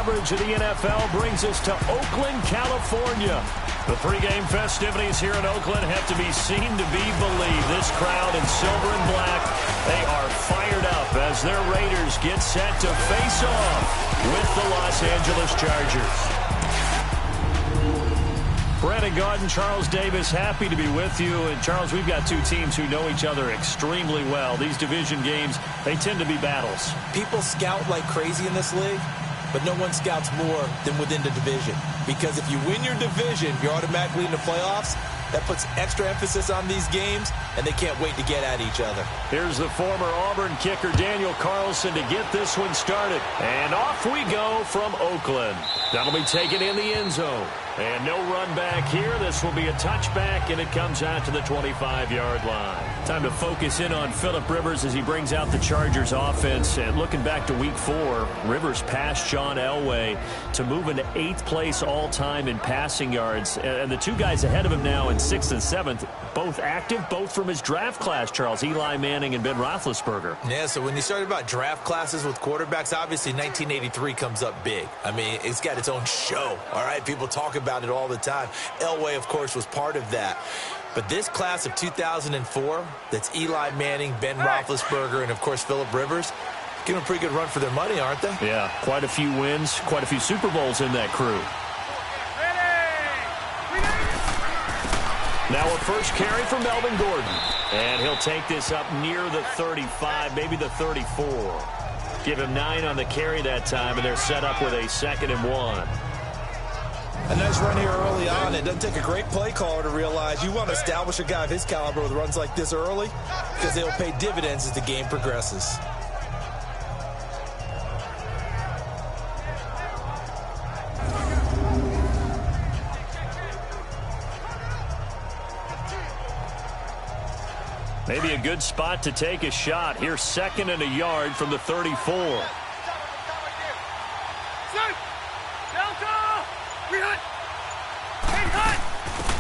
coverage of the NFL brings us to Oakland, California. The three-game festivities here in Oakland have to be seen to be believed. This crowd in silver and black, they are fired up as their Raiders get set to face off with the Los Angeles Chargers. Brandon Garden, Charles Davis, happy to be with you. And, Charles, we've got two teams who know each other extremely well. These division games, they tend to be battles. People scout like crazy in this league, but no one scouts more than within the division. Because if you win your division, you're automatically in the playoffs. That puts extra emphasis on these games, and they can't wait to get at each other. Here's the former Auburn kicker, Daniel Carlson, to get this one started. And off we go from Oakland. That'll be taken in the end zone. And no run back here. This will be a touchback, and it comes out to the 25-yard line. Time to focus in on Phillip Rivers as he brings out the Chargers offense. And looking back to Week 4, Rivers passed John Elway to move into 8th place all-time in passing yards. And the two guys ahead of him now in 6th and 7th, both active, both from his draft class, Charles, Eli Manning and Ben Roethlisberger. Yeah, so when you start about draft classes with quarterbacks, obviously 1983 comes up big. I mean, it's got its own show, all right? People talk about it all the time. Elway, of course, was part of that. But this class of 2004, that's Eli Manning, Ben Roethlisberger, and, of course, Phillip Rivers, giving a pretty good run for their money, aren't they? Yeah, quite a few wins, quite a few Super Bowls in that crew. Now a first carry for Melvin Gordon. And he'll take this up near the 35, maybe the 34. Give him 9 on the carry that time, and they're set up with a 2nd and 1. A nice run here early on. It doesn't take a great play caller to realize you want to establish a guy of his caliber with runs like this early, because they'll pay dividends as the game progresses. Maybe a good spot to take a shot. Here's 2nd and a yard from the 34.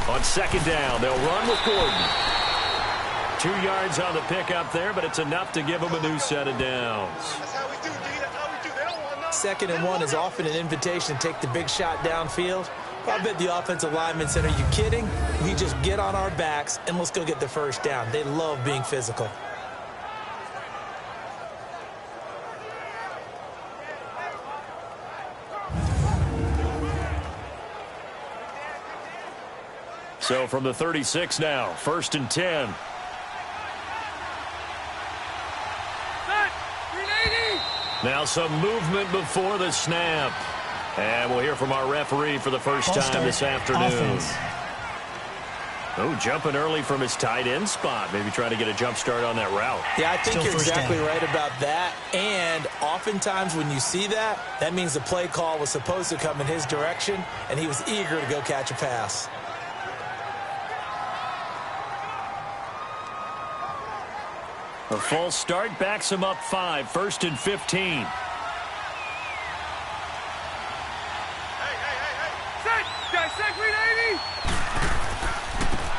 On 2nd down, they'll run with Gordon. 2 yards on the pickup there, but it's enough to give them a new set of downs. 2nd and 1 is often an invitation to take the big shot downfield. I bet the offensive lineman said, are you kidding? We just get on our backs and let's go get the first down. They love being physical. So from the 36 now, 1st and 10. Now some movement before the snap. And we'll hear from our referee for the first time this afternoon. Oh, jumping early from his tight end spot. Maybe trying to get a jump start on that route. Yeah, I think you're exactly right about that. And oftentimes when you see that, that means the play call was supposed to come in his direction, and he was eager to go catch a pass. A false start backs him up 5, 1st and 15.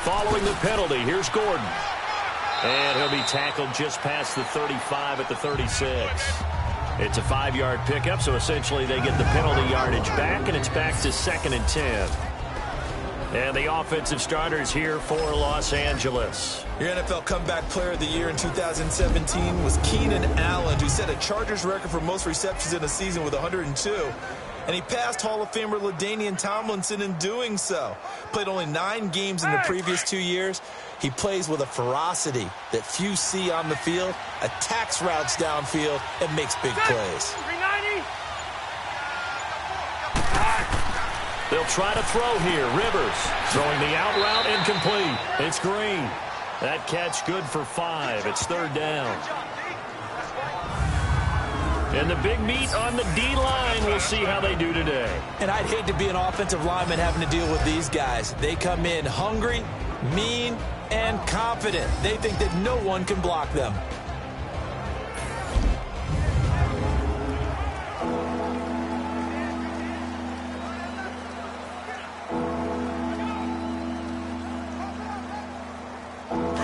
Following the penalty, here's Gordon. And he'll be tackled just past the 35 at the 36. It's a 5-yard pickup, so essentially they get the penalty yardage back, and it's back to 2nd and 10. And the offensive starters here for Los Angeles. Your NFL Comeback Player of the Year in 2017 was Keenan Allen, who set a Chargers record for most receptions in a season with 102. And he passed Hall of Famer LaDainian Tomlinson in doing so. Played only 9 games in the previous 2 years. He plays with a ferocity that few see on the field, attacks routes downfield, and makes big plays. They'll try to throw here. Rivers throwing the out route incomplete. It's Green. That catch good for 5. It's 3rd down. And the big meat on the D-line. We'll see how they do today. And I'd hate to be an offensive lineman having to deal with these guys. They come in hungry, mean, and confident. They think that no one can block them.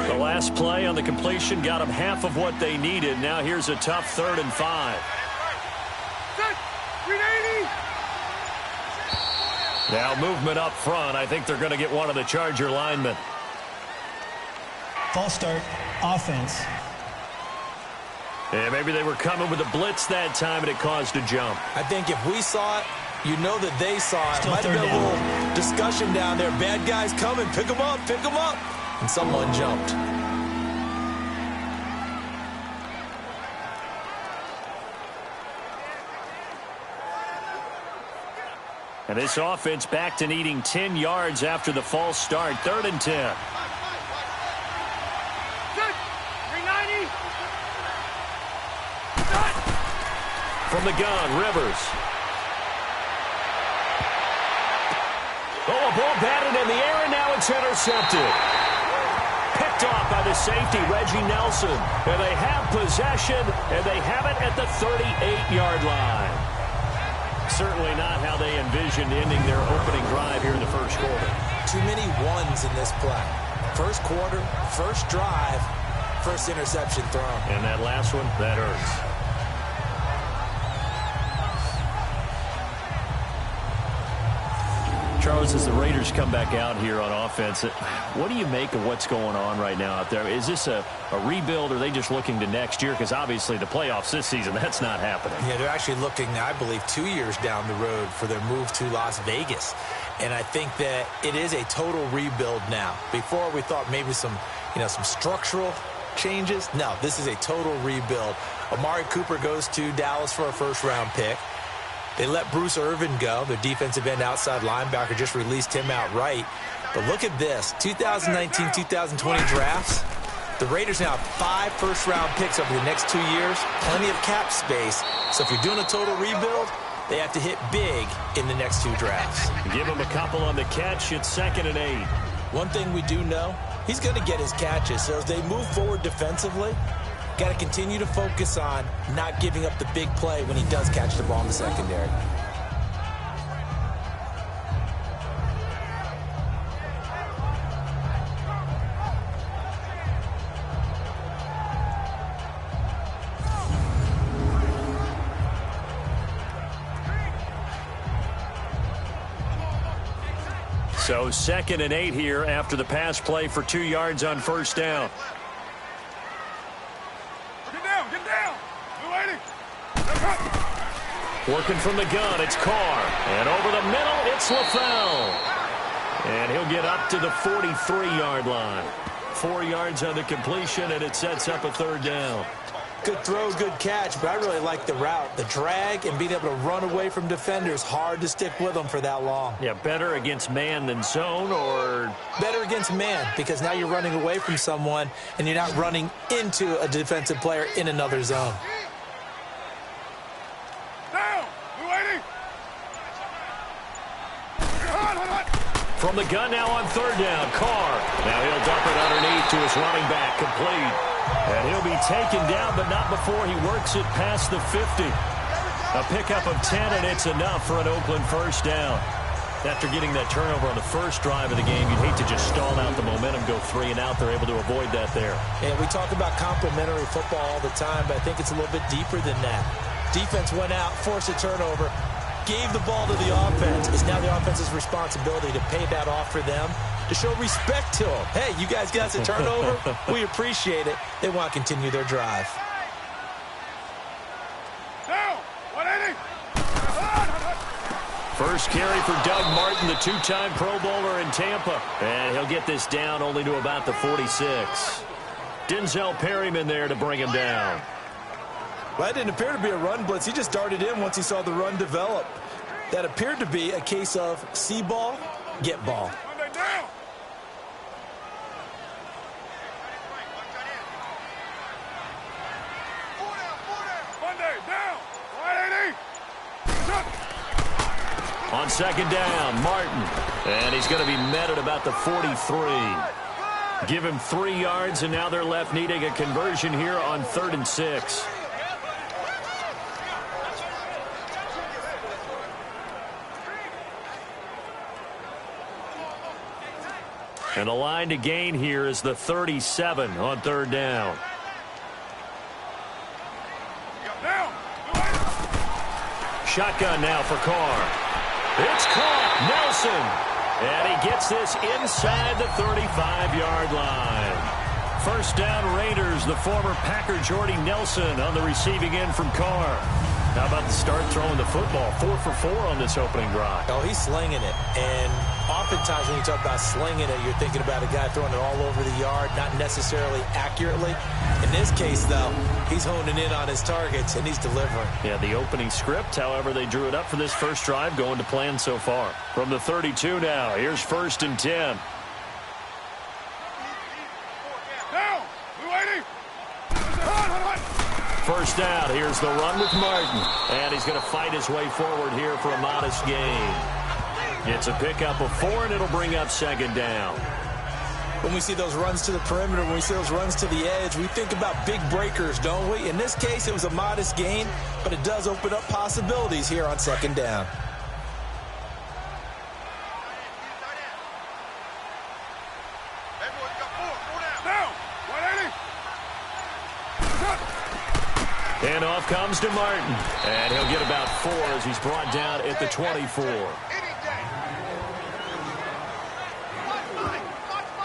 The last play on the completion got them half of what they needed. Now here's a tough 3rd and 5. Now movement up front. I think they're going to get one of the Charger linemen. False start, offense. And maybe they were coming with a blitz that time, and it caused a jump. I think if we saw it, you know that they saw it. Still Might have been a third down. little discussion down there. Bad guys coming. Pick them up. Pick them up. And someone jumped. And this offense back to needing 10 yards after the false start. 3rd and 10. From the gun, Rivers. Oh, a ball batted in the air, and now it's intercepted. Picked off by the safety, Reggie Nelson. And they have possession, and they have it at the 38-yard line. Certainly not how they envisioned ending their opening drive here in the first quarter. Too many ones in this play. First quarter, first drive, first interception thrown. And that last one, that hurts. Charles, as the Raiders come back out here on offense, what do you make of what's going on right now out there? Is this a rebuild, or are they just looking to next year? Because obviously the playoffs this season, that's not happening. Yeah, they're actually looking, I believe, 2 years down the road for their move to Las Vegas. And I think that it is a total rebuild now. Before we thought maybe some structural changes. No, this is a total rebuild. Amari Cooper goes to Dallas for a first-round pick. They let Bruce Irvin go. Their defensive end outside linebacker just released him outright. But look at this. 2019-2020 drafts. The Raiders now have 5 first-round picks over the next 2 years. Plenty of cap space. So if you're doing a total rebuild, they have to hit big in the next 2 drafts. Give him a couple on the catch. It's 2nd and 8. One thing we do know, he's going to get his catches. So as they move forward defensively, got to continue to focus on not giving up the big play when he does catch the ball in the secondary. So 2nd and 8 here after the pass play for 2 yards on first down. Working from the gun, it's Carr. And over the middle, it's LaFell. And he'll get up to the 43-yard line. 4 yards on the completion, and it sets up a 3rd down. Good throw, good catch, but I really like the route. The drag and being able to run away from defenders, hard to stick with them for that long. Yeah, better against man than zone, or? Better against man, because now you're running away from someone, and you're not running into a defensive player in another zone. From the gun now on 3rd down, Carr. Now he'll dump it underneath to his running back, complete. And he'll be taken down, but not before he works it past the 50. A pickup of 10, and it's enough for an Oakland first down. After getting that turnover on the first drive of the game, you'd hate to just stall out the momentum, go 3 and out. They're able to avoid that there. And we talk about complementary football all the time, but I think it's a little bit deeper than that. Defense went out, forced a turnover, gave the ball to the offense. It's now the offense's responsibility to pay that off for them, to show respect to them. Hey, you guys got a turnover? We appreciate it. They want to continue their drive. First carry for Doug Martin, the 2-time Pro Bowler in Tampa. And he'll get this down only to about the 46. Denzel Perryman there to bring him down. Well, that didn't appear to be a run blitz. He just darted in once he saw the run develop. That appeared to be a case of see ball, get ball. On 2nd down, Martin. And he's going to be met at about the 43. Give him 3 yards, and now they're left needing a conversion here on 3rd and 6. And the line to gain here is the 37 on 3rd down. Shotgun now for Carr. It's caught. Nelson. And he gets this inside the 35-yard line. First down Raiders. The former Packer Jordy Nelson on the receiving end from Carr. How about the start throwing the football? 4 for 4 on this opening drive. Oh, he's slinging it. And oftentimes when you talk about slinging it, you're thinking about a guy throwing it all over the yard, not necessarily accurately. In this case, though, he's honing in on his targets, and he's delivering. Yeah, the opening script, however, they drew it up for this first drive, going to plan so far. From the 32 now, here's 1st and 10. First down, here's the run with Martin. And he's going to fight his way forward here for a modest gain. It's a pickup of 4, and it'll bring up 2nd down. When we see those runs to the perimeter, when we see those runs to the edge, we think about big breakers, don't we? In this case, it was a modest gain, but it does open up possibilities here on 2nd down. And off comes to Martin. And he'll get about 4 as he's brought down at the 24.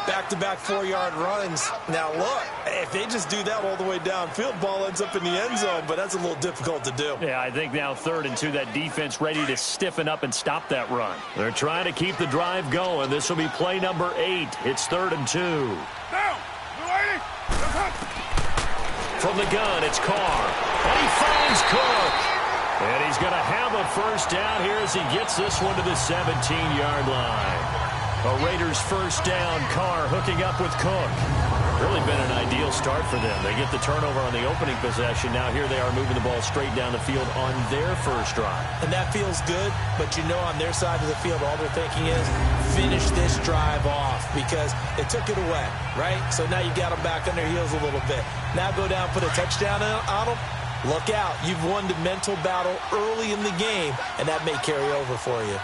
Back-to-back 4-yard runs. Now, look, if they just do that all the way downfield, ball ends up in the end zone, but that's a little difficult to do. Yeah, I think now 3rd and 2, that defense ready to stiffen up and stop that run. They're trying to keep the drive going. This will be play number 8. It's 3rd and 2. From the gun, it's Carr. And he finds Cook. And he's going to have a first down here as he gets this one to the 17-yard line. A Raiders first down. Carr hooking up with Cook. Really been an ideal start for them. They get the turnover on the opening possession. Now here they are moving the ball straight down the field on their first drive. And that feels good, but you know on their side of the field, all they're thinking is finish this drive off because they took it away, right? So now you got them back on their heels a little bit. Now go down, put a touchdown on them. Look out. You've won the mental battle early in the game, and that may carry over for you.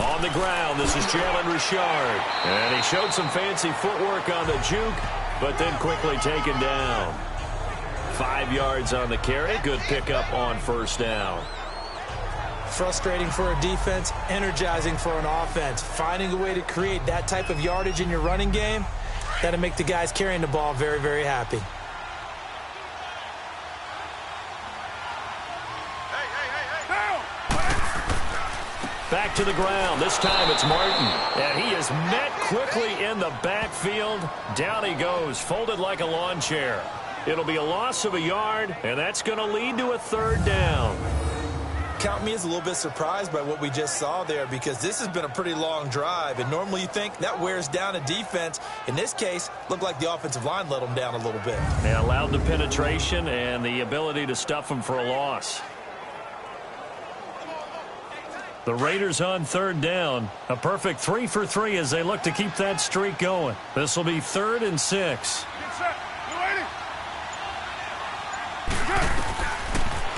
On the ground, this is Jalen Richard. And he showed some fancy footwork on the juke, but then quickly taken down. 5 yards on the carry. Good pickup on first down. Frustrating for a defense, energizing for an offense. Finding a way to create that type of yardage in your running game, that'll make the guys carrying the ball very, very happy. Back to the ground. This time it's Martin. And he is met quickly in the backfield. Down he goes, folded like a lawn chair. It'll be a loss of a yard, and that's going to lead to a 3rd down. Count me as a little bit surprised by what we just saw there because this has been a pretty long drive, and normally you think that wears down a defense. In this case, looked like the offensive line let them down a little bit. They allowed the penetration and the ability to stuff them for a loss. The Raiders on 3rd down. A perfect 3 for 3 as they look to keep that streak going. This will be 3rd and 6.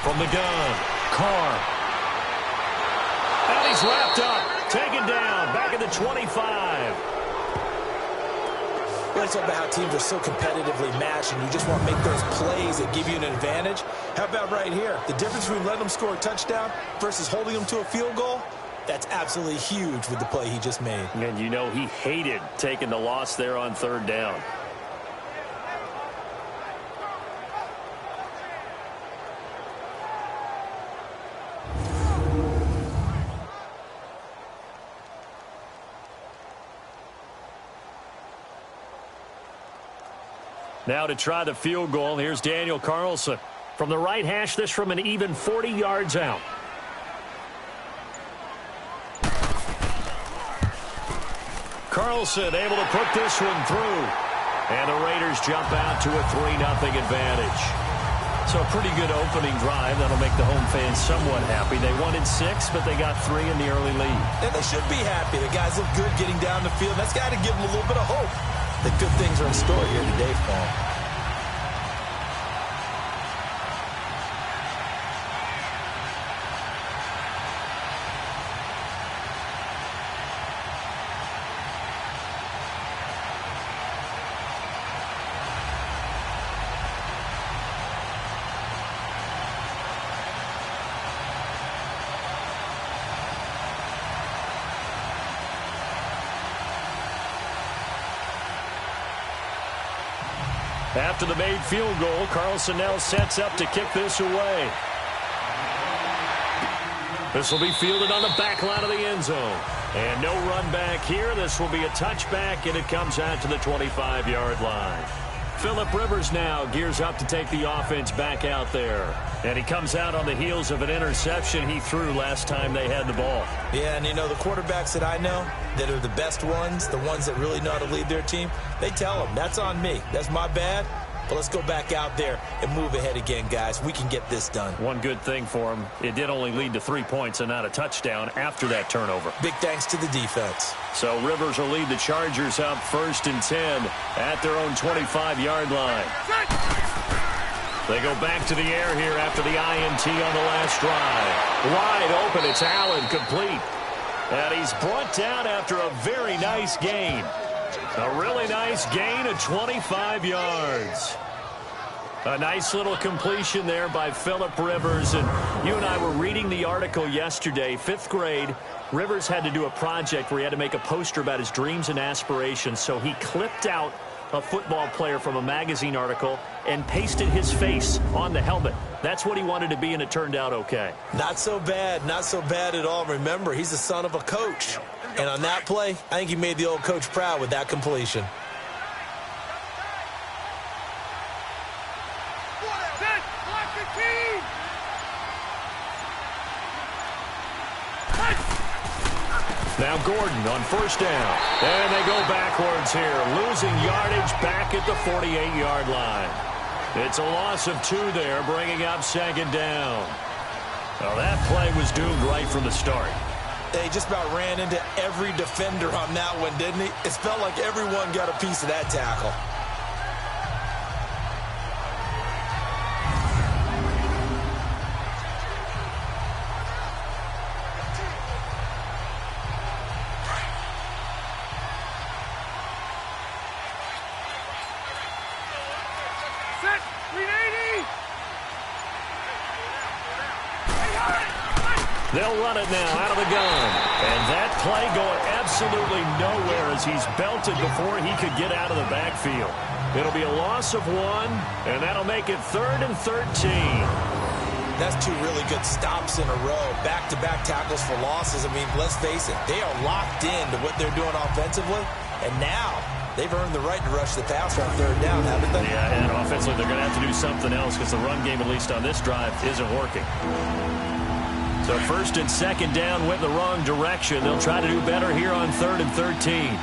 From the gun, Carr. And he's wrapped up, taken down, back at the 25. Let's talk about how teams are so competitively matched and you just want to make those plays that give you an advantage. How about right here? The difference between letting them score a touchdown versus holding them to a field goal, that's absolutely huge with the play he just made. And you know he hated taking the loss there on 3rd down. Now to try the field goal, here's Daniel Carlson. From the right hash, this from an even 40 yards out. Carlson able to put this one through. And the Raiders jump out to a 3-0 advantage. So a pretty good opening drive. That'll make the home fans somewhat happy. They wanted 6, but they got 3 in the early lead. And they should be happy. The guys look good getting down the field. That's got to give them a little bit of hope that good things are in store here today for them. After the made field goal, Carlson now sets up to kick this away. This will be fielded on the back line of the end zone. And no run back here. This will be a touchback, and it comes out to the 25-yard line. Phillip Rivers now gears up to take the offense back out there. And he comes out on the heels of an interception he threw last time they had the ball. Yeah, and you know, the quarterbacks that I know that are the best ones, the ones that really know how to lead their team, they tell them, that's on me. That's my bad. But let's go back out there and move ahead again, guys. We can get this done. One good thing for him, it did only lead to 3 points and not a touchdown after that turnover. Big thanks to the defense. So Rivers will lead the Chargers up 1st and 10 at their own 25-yard line. They go back to the air here after the INT on the last drive. Wide open, it's Allen, complete. And he's brought down after a very nice gain. A really nice gain of 25 yards. A nice little completion there by Phillip Rivers. And you and I were reading the article yesterday, 5th grade. Rivers had to do a project where he had to make a poster about his dreams and aspirations. So he clipped out a football player from a magazine article and pasted his face on the helmet. That's what he wanted to be, and it turned out okay. Not so bad. Not so bad at all. Remember, he's the son of a coach. And on that play, I think he made the old coach proud with that completion. Now Gordon on 1st down. And they go backwards here, losing yardage back at the 48-yard line. It's a loss of 2 there, bringing up 2nd down. Well, that play was doomed right from the start. They just about ran into every defender on that one, didn't he? It felt like everyone got a piece of that tackle. They'll run it now out of the gun. And that play going absolutely nowhere as he's belted before he could get out of the backfield. It'll be a loss of 1, and that'll make it 3rd and 13. That's 2 really good stops in a row. Back-to-back tackles for losses. I mean, let's face it, they are locked into what they're doing offensively. And now they've earned the right to rush the passer on 3rd down, haven't they? Yeah, and offensively they're going to have to do something else because the run game, at least on this drive, isn't working. So 1st and 2nd down went the wrong direction. They'll try to do better here on 3rd and 13.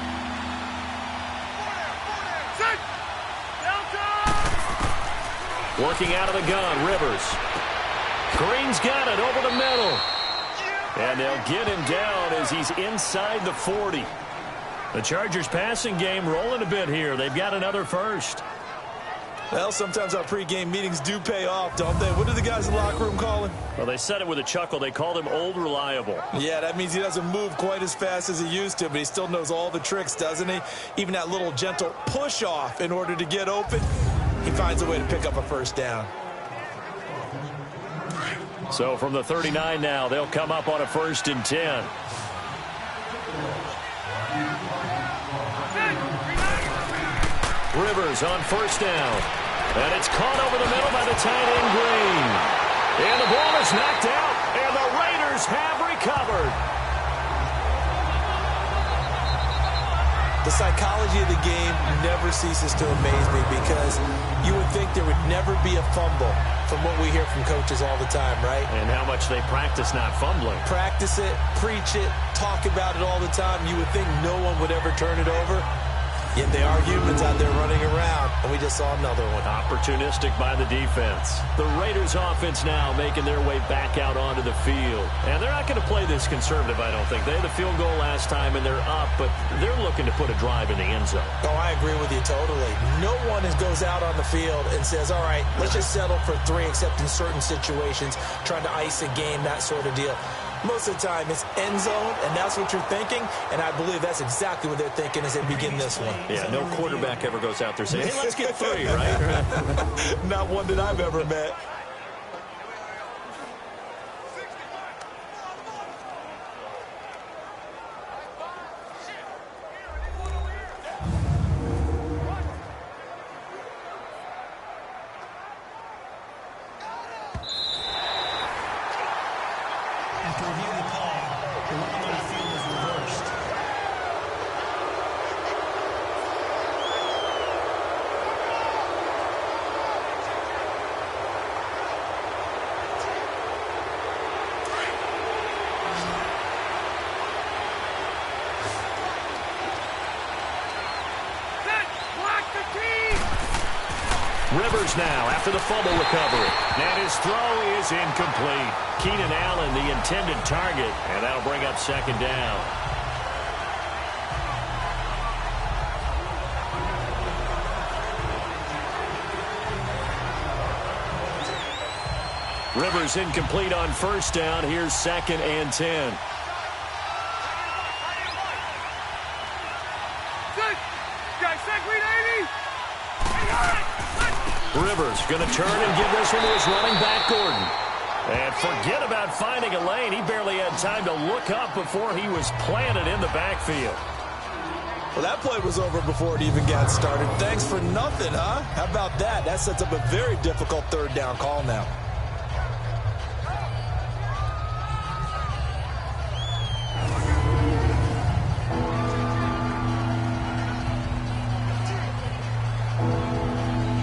Working out of the gun, Rivers. Green's got it over the middle. And they'll get him down as he's inside the 40. The Chargers passing game rolling a bit here. They've got another first. Well, sometimes our pregame meetings do pay off, don't they? What do the guys in the locker room call him? Well, they said it with a chuckle. They called him Old Reliable. Yeah, that means he doesn't move quite as fast as he used to, but he still knows all the tricks, doesn't he? Even that little gentle push-off in order to get open, he finds a way to pick up a 1st down. So from the 39 now, they'll come up on a 1st and 10. Rivers on 1st down. And it's caught over the middle by the tight end, Green. And the ball is knocked out, and the Raiders have recovered. The psychology of the game never ceases to amaze me because you would think there would never be a fumble from what we hear from coaches all the time, right? And how much they practice not fumbling. Practice it, preach it, talk about it all the time. You would think no one would ever turn it over. Yet they are humans out there running around, and we just saw another one. Opportunistic by the defense. The Raiders offense now making their way back out onto the field. And they're not going to play this conservative, I don't think. They had the field goal last time, and they're up, but they're looking to put a drive in the end zone. Oh, I agree with you totally. No one goes out on the field and says, all right, let's just settle for 3, except in certain situations, trying to ice a game, that sort of deal. Most of the time, it's end zone, and that's what you're thinking, and I believe that's exactly what they're thinking as they begin this one. Yeah, no quarterback ever goes out there saying, hey, let's get 3, right? Not one that I've ever met. Rivers now after the fumble recovery. And his throw is incomplete. Keenan Allen, the intended target, and that'll bring up second down. Rivers incomplete on first down. Here's 2nd and 10. Rivers going to turn and give this one to his running back, Gordon. And forget about finding a lane. He barely had time to look up before he was planted in the backfield. Well, that play was over before it even got started. Thanks for nothing, huh? How about that? That sets up a very difficult 3rd down call now.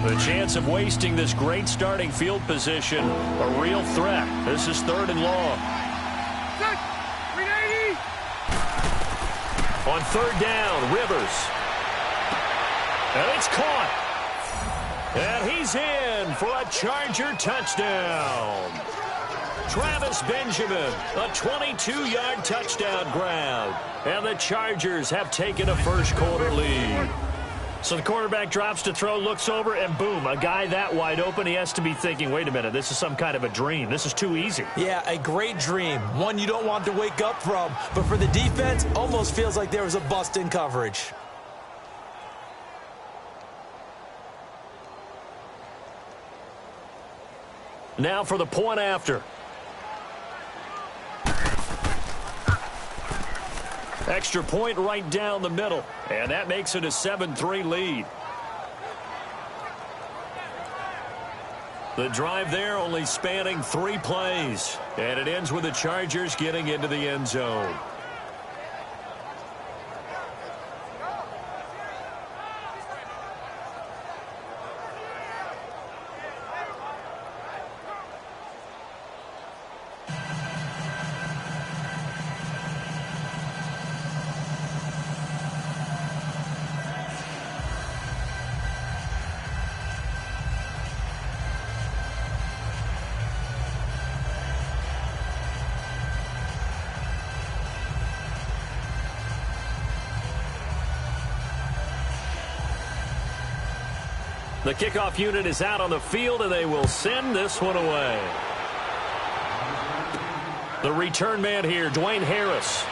The chance of wasting this great starting field position, a real threat. This is 3rd and long. On 3rd down, Rivers. And it's caught. And he's in for a Charger touchdown. Travis Benjamin, a 22-yard touchdown grab. And the Chargers have taken a first-quarter lead. So the quarterback drops to throw, looks over, and boom, a guy that wide open, he has to be thinking, wait a minute, this is some kind of a dream. This is too easy. Yeah, a great dream. One you don't want to wake up from. But for the defense, almost feels like there was a bust in coverage. Now for the point after. Extra point right down the middle. And that makes it a 7-3 lead. The drive there only spanning 3 plays. And it ends with the Chargers getting into the end zone. The kickoff unit is out on the field, and they will send this one away. The return man here, Dwayne Harris.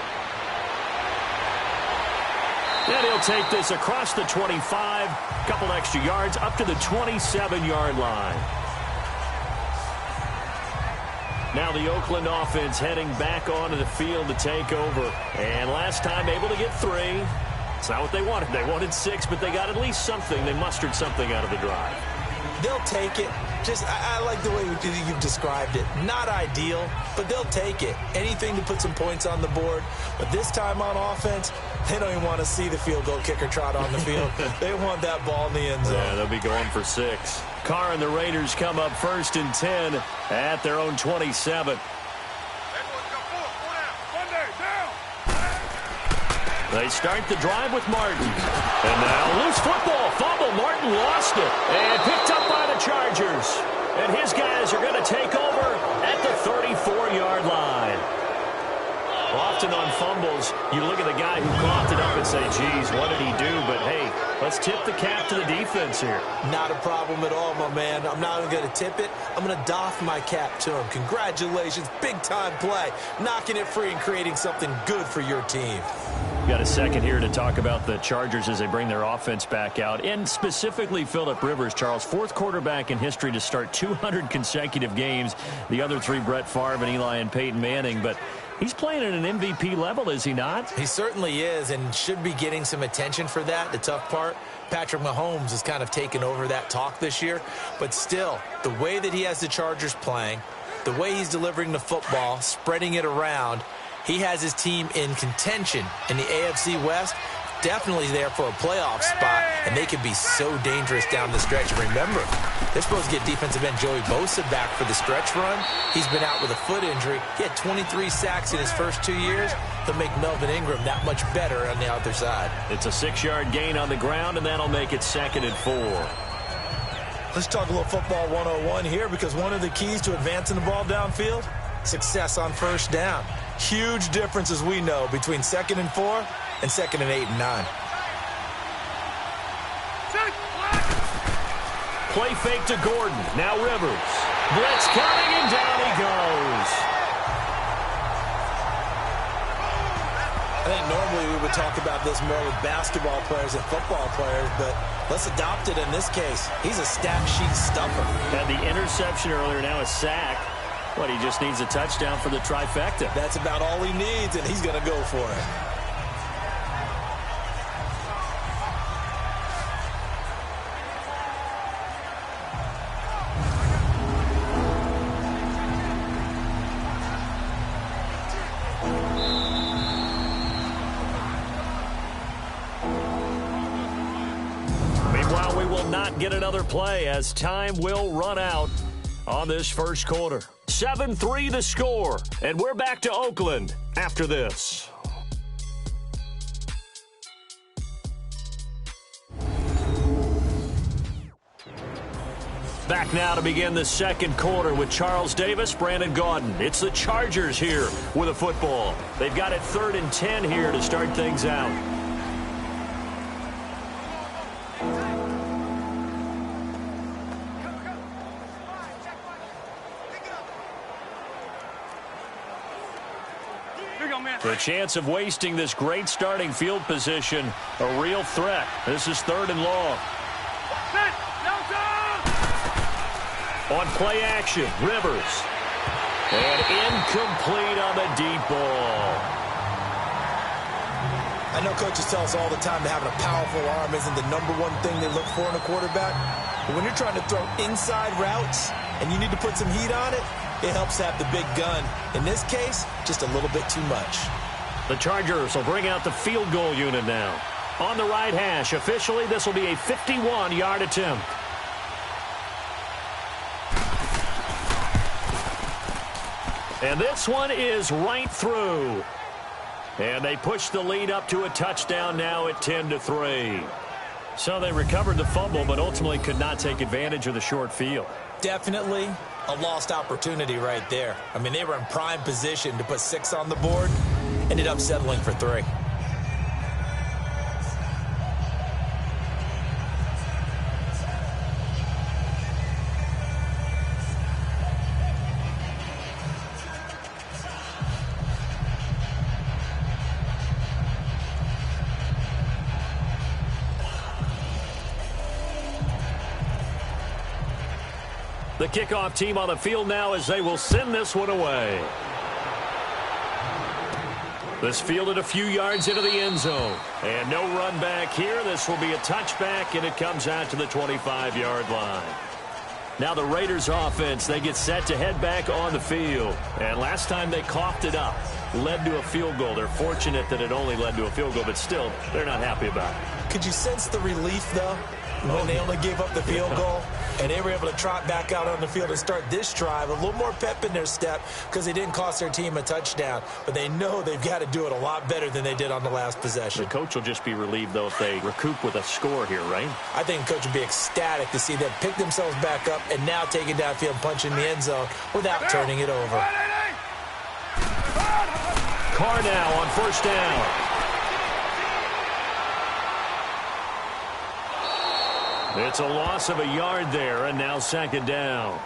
And he'll take this across the 25, couple extra yards, up to the 27-yard line. Now the Oakland offense heading back onto the field to take over. And last time able to get 3. It's not what they wanted. They wanted 6, but they got at least something. They mustered something out of the drive. They'll take it. I like the way you've described it. Not ideal, but they'll take it. Anything to put some points on the board. But this time on offense, they don't even want to see the field goal kicker trot on the field. They want that ball in the end zone. Yeah, they'll be going for 6. Carr and the Raiders come up 1st and 10 at their own 27. They start the drive with Martin. And now loose football. Fumble. Martin lost it. And picked up by the Chargers. And his guys are going to take over at the 34-yard line. Often on fumbles, you look at the guy who coughed it up and say, geez, what did he do? But, hey, let's tip the cap to the defense here. Not a problem at all, my man. I'm not even going to tip it. I'm going to doff my cap to him. Congratulations. Big-time play. Knocking it free and creating something good for your team. Got a second here to talk about the Chargers as they bring their offense back out, and specifically Phillip Rivers, Charles, 4th quarterback in history to start 200 consecutive games. The other 3, Brett Favre and Eli and Peyton Manning, but he's playing at an MVP level, is he not? He certainly is, and should be getting some attention for that. The tough part, Patrick Mahomes has kind of taken over that talk this year, but still, the way that he has the Chargers playing, the way he's delivering the football, spreading it around, he has his team in contention in the AFC West, definitely there for a playoff spot, and they can be so dangerous down the stretch. And remember, they're supposed to get defensive end Joey Bosa back for the stretch run. He's been out with a foot injury. He had 23 sacks in his first 2 years. They'll make Melvin Ingram that much better on the other side. It's a 6-yard gain on the ground, and that'll make it 2nd and 4. Let's talk a little football 101 here, because one of the keys to advancing the ball downfield, success on first down. Huge difference, as we know, between 2nd and 4 and 2nd and 8 and 9. Play fake to Gordon. Now Rivers. Blitz coming, and down he goes. I think normally we would talk about this more with basketball players and football players, but let's adopt it in this case. He's a stat sheet stuffer. Had the interception earlier, now a sack. But he just needs a touchdown for the trifecta. That's about all he needs, and he's going to go for it. Meanwhile, we will not get another play as time will run out on this first quarter. 7-3 the score, and we're back to Oakland after this. Back now to begin the second quarter with Charles Davis, Brandon Gaudin. It's the Chargers here with a football. They've got it 3rd and 10 here to start things out. The chance of wasting this great starting field position, a real threat. This is 3rd and long. On play action, Rivers. And incomplete on the deep ball. I know coaches tell us all the time that having a powerful arm isn't the #1 thing they look for in a quarterback. But when you're trying to throw inside routes and you need to put some heat on it, it helps have the big gun. In this case, just a little bit too much. The Chargers will bring out the field goal unit now. On the right hash, officially, this will be a 51-yard attempt. And this one is right through. And they push the lead up to a touchdown now at 10-3. So they recovered the fumble, but ultimately could not take advantage of the short field. Definitely a lost opportunity right there. I mean, they were in prime position to put 6 on the board. Ended up settling for 3. The kickoff team on the field now as they will send this one away. This fielded a few yards into the end zone. And no run back here. This will be a touchback, and it comes out to the 25-yard line. Now the Raiders offense, they get set to head back on the field. And last time they coughed it up, led to a field goal. They're fortunate that it only led to a field goal, but still, they're not happy about it. Could you sense the relief, though, when they only gave up the field goal? And they were able to trot back out on the field and start this drive. A little more pep in their step because they didn't cost their team a touchdown. But they know they've got to do it a lot better than they did on the last possession. The coach will just be relieved, though, if they recoup with a score here, right? I think the coach would be ecstatic to see them pick themselves back up and now take it downfield, punch in the end zone without turning it over. Carr now on first down. It's a loss of a yard there, and now 2nd down.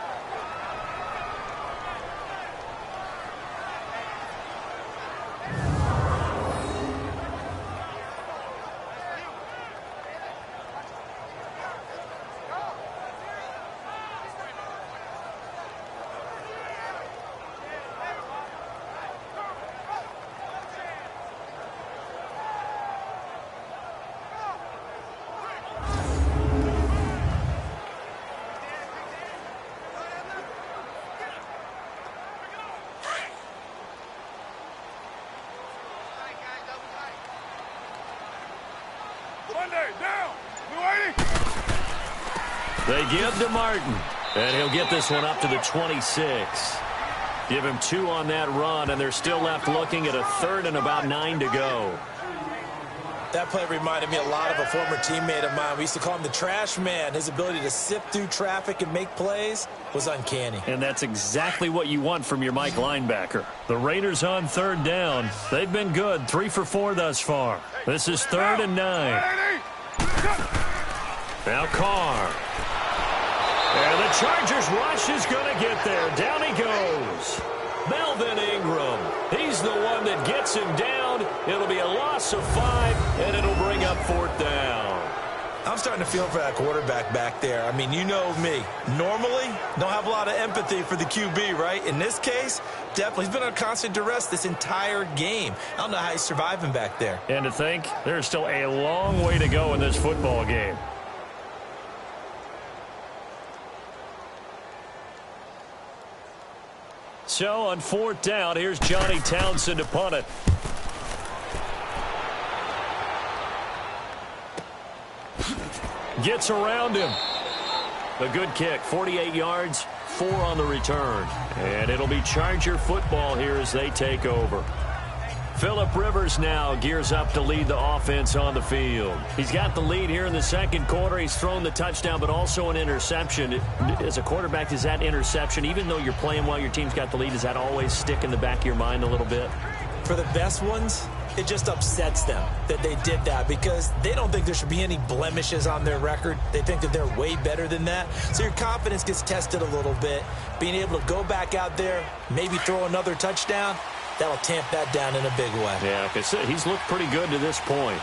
They give to Martin, and he'll get this one up to the 26. Give him 2 on that run, and they're still left looking at a 3rd and about 9 to go. That play reminded me a lot of a former teammate of mine. We used to call him the trash man. His ability to sift through traffic and make plays was uncanny. And that's exactly what you want from your Mike linebacker. The Raiders on third down. They've been good, 3 for 4 thus far. This is 3rd and 9. Now Carr. And the Chargers rush is going to get there. Down he goes. Melvin Ingram. He's the one that gets him down. It'll be a loss of 5, and it'll bring up 4th down. I'm starting to feel for that quarterback back there. I mean, you know me. Normally, don't have a lot of empathy for the QB, right? In this case, definitely. He's been on constant duress this entire game. I don't know how he's surviving back there. And to think, there's still a long way to go in this football game. So on 4th down, here's Johnny Townsend to punt it. Gets around him. A good kick, 48 yards, 4 on the return. And it'll be Charger football here as they take over. Phillip Rivers now gears up to lead the offense on the field. He's got the lead here in the second quarter. He's thrown the touchdown, but also an interception. As a quarterback, does that interception, even though you're playing while your team's got the lead, does that always stick in the back of your mind a little bit? For the best ones, it just upsets them that they did that because they don't think there should be any blemishes on their record. They think that they're way better than that. So your confidence gets tested a little bit. Being able to go back out there, maybe throw another touchdown, that'll tamp that down in a big way. Yeah, like I said, he's looked pretty good to this point.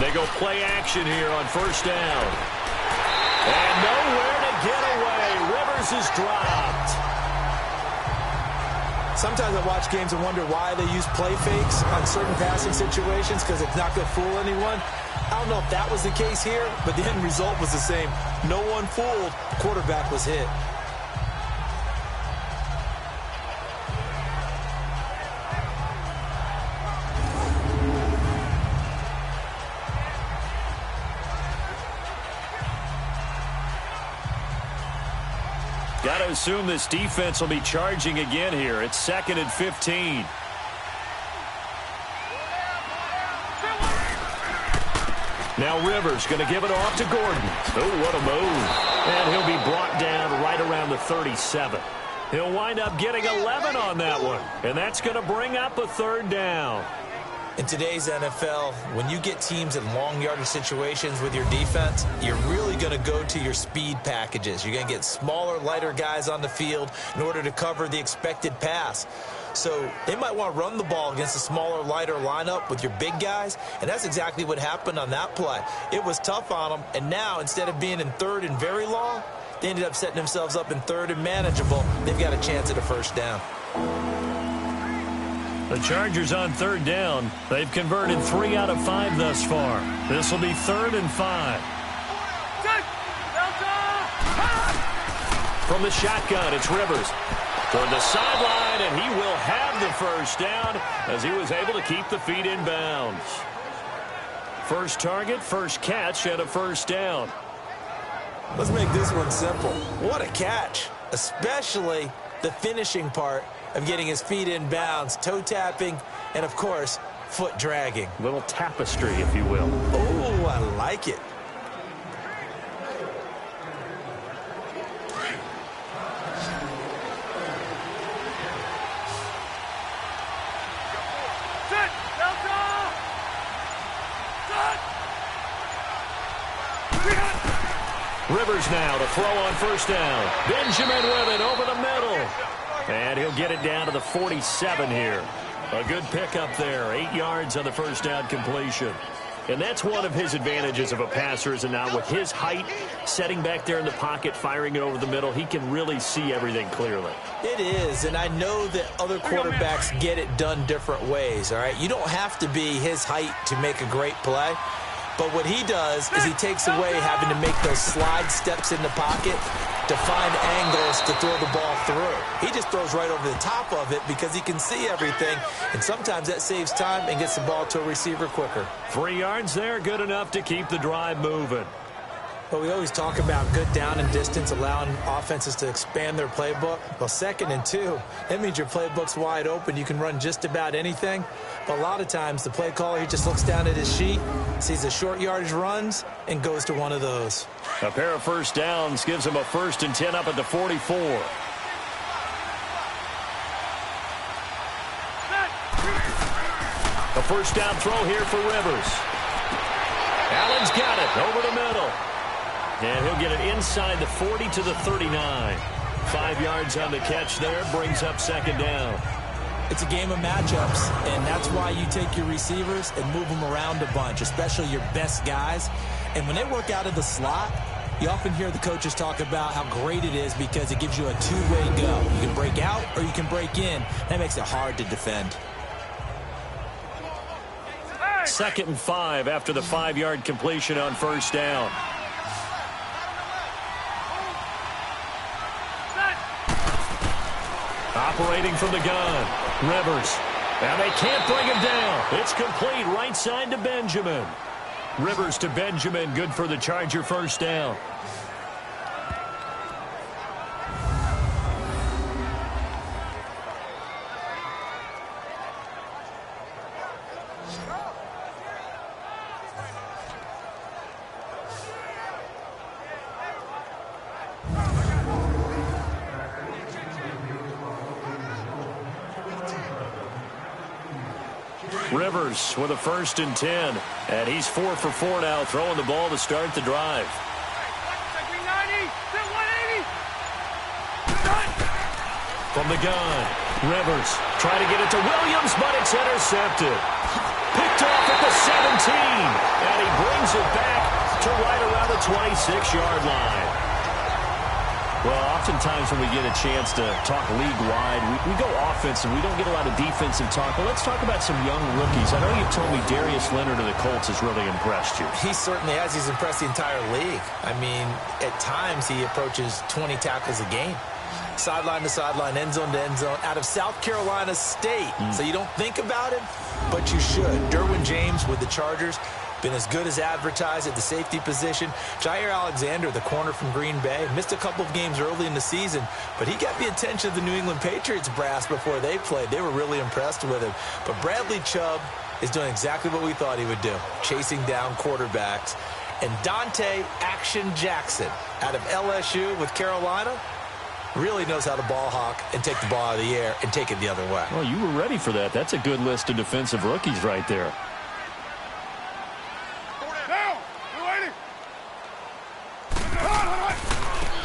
They go play action here on 1st down. And nowhere to get away. Rivers is dropped. Sometimes I watch games and wonder why they use play fakes on certain passing situations because it's not going to fool anyone. I don't know if that was the case here, but the end result was the same. No one fooled. The quarterback was hit. Got to assume this defense will be charging again here. It's 2nd and 15. Now Rivers going to give it off to Gordon. Oh, what a move. And he'll be brought down right around the 37. He'll wind up getting 11 on that one. And that's going to bring up a 3rd down. In today's NFL, when you get teams in long yardage situations with your defense, you're really going to go to your speed packages. You're going to get smaller, lighter guys on the field in order to cover the expected pass. So they might want to run the ball against a smaller, lighter lineup with your big guys, and that's exactly what happened on that play. It was tough on them, and now instead of being in 3rd and very long, they ended up setting themselves up in 3rd and manageable. They've got a chance at a 1st down. The Chargers on 3rd down. They've converted 3 out of 5 thus far. This will be 3rd and 5. From the shotgun, it's Rivers. Toward the sideline, and he will have the 1st down as he was able to keep the feet in bounds. First target, first catch, and a 1st down. Let's make this one simple. What a catch, especially the finishing part of getting his feet in bounds, toe tapping, and of course, foot dragging. Little tapestry, if you will. Oh, I like it. Rivers now to throw on 1st down. Benjamin with it over the middle. And he'll get it down to the 47 here. A good pickup there. 8 yards on the 1st down completion. And that's one of his advantages of a passer, is now with his height, setting back there in the pocket, firing it over the middle, he can really see everything clearly. It is, and I know that other quarterbacks get it done different ways, all right? You don't have to be his height to make a great play. But what he does is he takes away having to make those slide steps in the pocket to find angles to throw the ball through. He just throws right over the top of it because he can see everything, and sometimes that saves time and gets the ball to a receiver quicker. 3 yards there, good enough to keep the drive moving. Well, we always talk about good down and distance, allowing offenses to expand their playbook. Well, 2nd and 2, that means your playbook's wide open. You can run just about anything. But a lot of times, the play caller, he just looks down at his sheet, sees the short yardage runs, and goes to one of those. A pair of first downs gives him a 1st and 10 up at the 44. A first down throw here for Rivers. Allen's got it over the middle. And he'll get it inside the 40 to the 39. 5 yards on the catch there, brings up 2nd down. It's a game of matchups, and that's why you take your receivers and move them around a bunch, especially your best guys. And when they work out of the slot, you often hear the coaches talk about how great it is because it gives you a two-way go. You can break out or you can break in. That makes it hard to defend. 2nd and 5 after the 5-yard completion on first down. Operating from the gun, Rivers. And they can't bring him down. It's complete right side to Benjamin. Rivers to Benjamin, good for the Charger first down. Rivers with a 1st and 10. And he's 4 for 4 now, throwing the ball to start the drive. From the gun, Rivers trying to get it to Williams, but it's intercepted. Picked off at the 17. And he brings it back to right around the 26-yard line. Well, oftentimes when we get a chance to talk league-wide, we go offense and we don't get a lot of defensive talk. But let's talk about some young rookies. I know you've told me Darius Leonard of the Colts has really impressed you. He certainly has. He's impressed the entire league. I mean, at times he approaches 20 tackles a game. Sideline to sideline, end zone to end zone, out of South Carolina State. So you don't think about it, but you should. Derwin James with the Chargers, been as good as advertised at the safety position. Jair Alexander, the corner from Green Bay, missed a couple of games early in the season, but he got the attention of the New England Patriots brass before they played. They were really impressed with him. But Bradley Chubb is doing exactly what we thought he would do, chasing down quarterbacks. And Dante Action Jackson out of LSU with Carolina really knows how to ball hawk and take the ball out of the air and take it the other way. Well, you were ready for that. That's a good list of defensive rookies right there.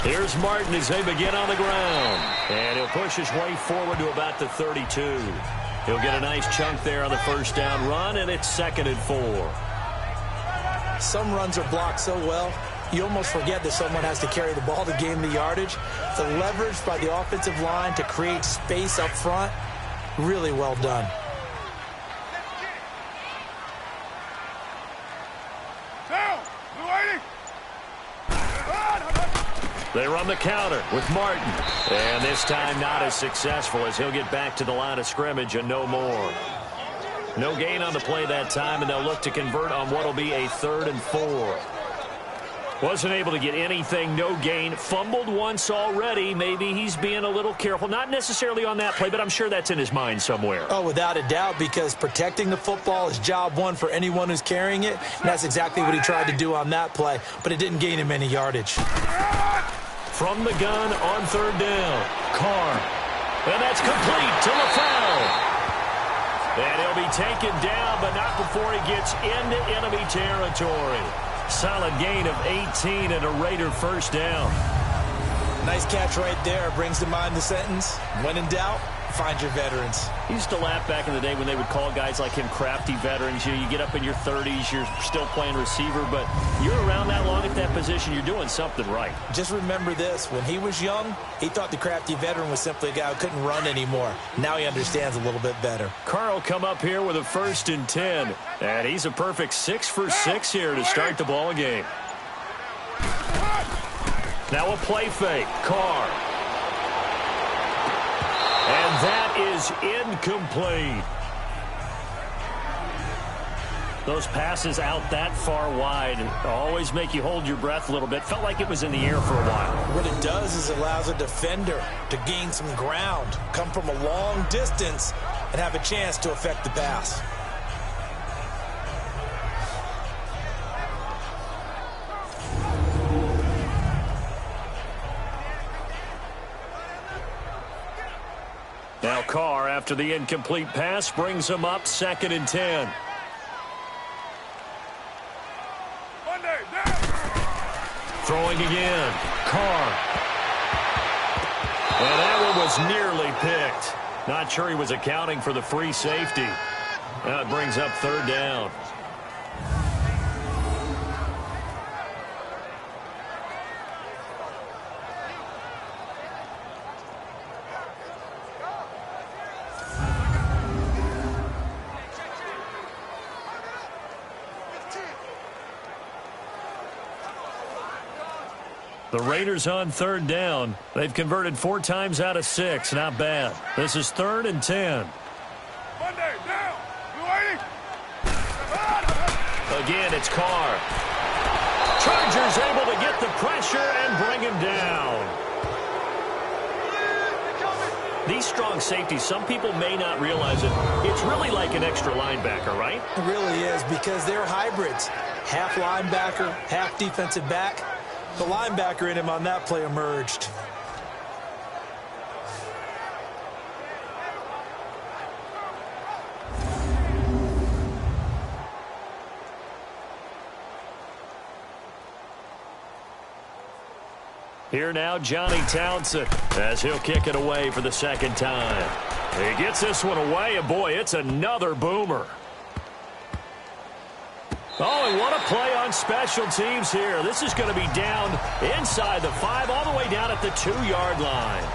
Here's Martin as they begin on the ground. And he'll push his way forward to about the 32. He'll get a nice chunk there on the first down run, and it's 2nd and 4. Some runs are blocked so well, you almost forget that someone has to carry the ball to gain the yardage. The leverage by the offensive line to create space up front, really well done. They run the counter with Martin. And this time not as successful as he'll get back to the line of scrimmage and no more. No gain on the play that time, and they'll look to convert on what will be a 3rd and 4. Wasn't able to get anything, no gain. Fumbled once already. Maybe he's being a little careful. Not necessarily on that play, but I'm sure that's in his mind somewhere. Oh, without a doubt, because protecting the football is job one for anyone who's carrying it. And that's exactly what he tried to do on that play, but it didn't gain him any yardage. From the gun on 3rd down, Carr. And that's complete to LaFell. And he'll be taken down, but not before he gets into enemy territory. Solid gain of 18 and a Raider first down. Nice catch right there. Brings to mind the sentence, when in doubt, find your veterans. He used to laugh back in the day when they would call guys like him crafty veterans. You get up in your 30s, you're still playing receiver, but you're around that long at that position, you're doing something right. Just remember this, when he was young, he thought the crafty veteran was simply a guy who couldn't run anymore. Now he understands a little bit better. Carl come up here with a 1st and 10, and he's a perfect 6 for 6 here to start the ball game. Now a play fake, Carr. And that is incomplete. Those passes out that far wide always make you hold your breath a little bit. Felt like it was in the air for a while. What it does is allows a defender to gain some ground, come from a long distance, and have a chance to affect the pass. Now Carr, after the incomplete pass, brings him up 2nd and 10. Throwing again. Carr. And that one was nearly picked. Not sure he was accounting for the free safety. Now it brings up 3rd down. The Raiders on 3rd down. They've converted 4 times out of 6. Not bad. This is 3rd and 10. Again, it's Carr. Chargers able to get the pressure and bring him down. These strong safeties, some people may not realize it. It's really like an extra linebacker, right? It really is, because they're hybrids. Half linebacker, half defensive back. The linebacker in him on that play emerged. Here now, Johnny Townsend, as he'll kick it away for the 2nd time. He gets this one away, and boy, it's another boomer. Oh, and what a play on special teams here. This is going to be down inside the 5, all the way down at the 2-yard line.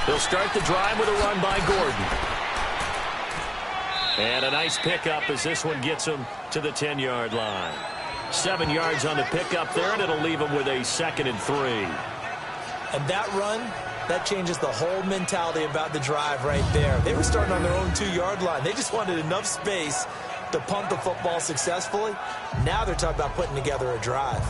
They'll start the drive with a run by Gordon. And a nice pickup as this one gets him to the 10-yard line. 7 yards on the pickup there, and it'll leave him with a 2nd and 3. And that run, that changes the whole mentality about the drive right there. They were starting on their own 2-yard line. They just wanted enough space to punt the football successfully. Now they're talking about putting together a drive.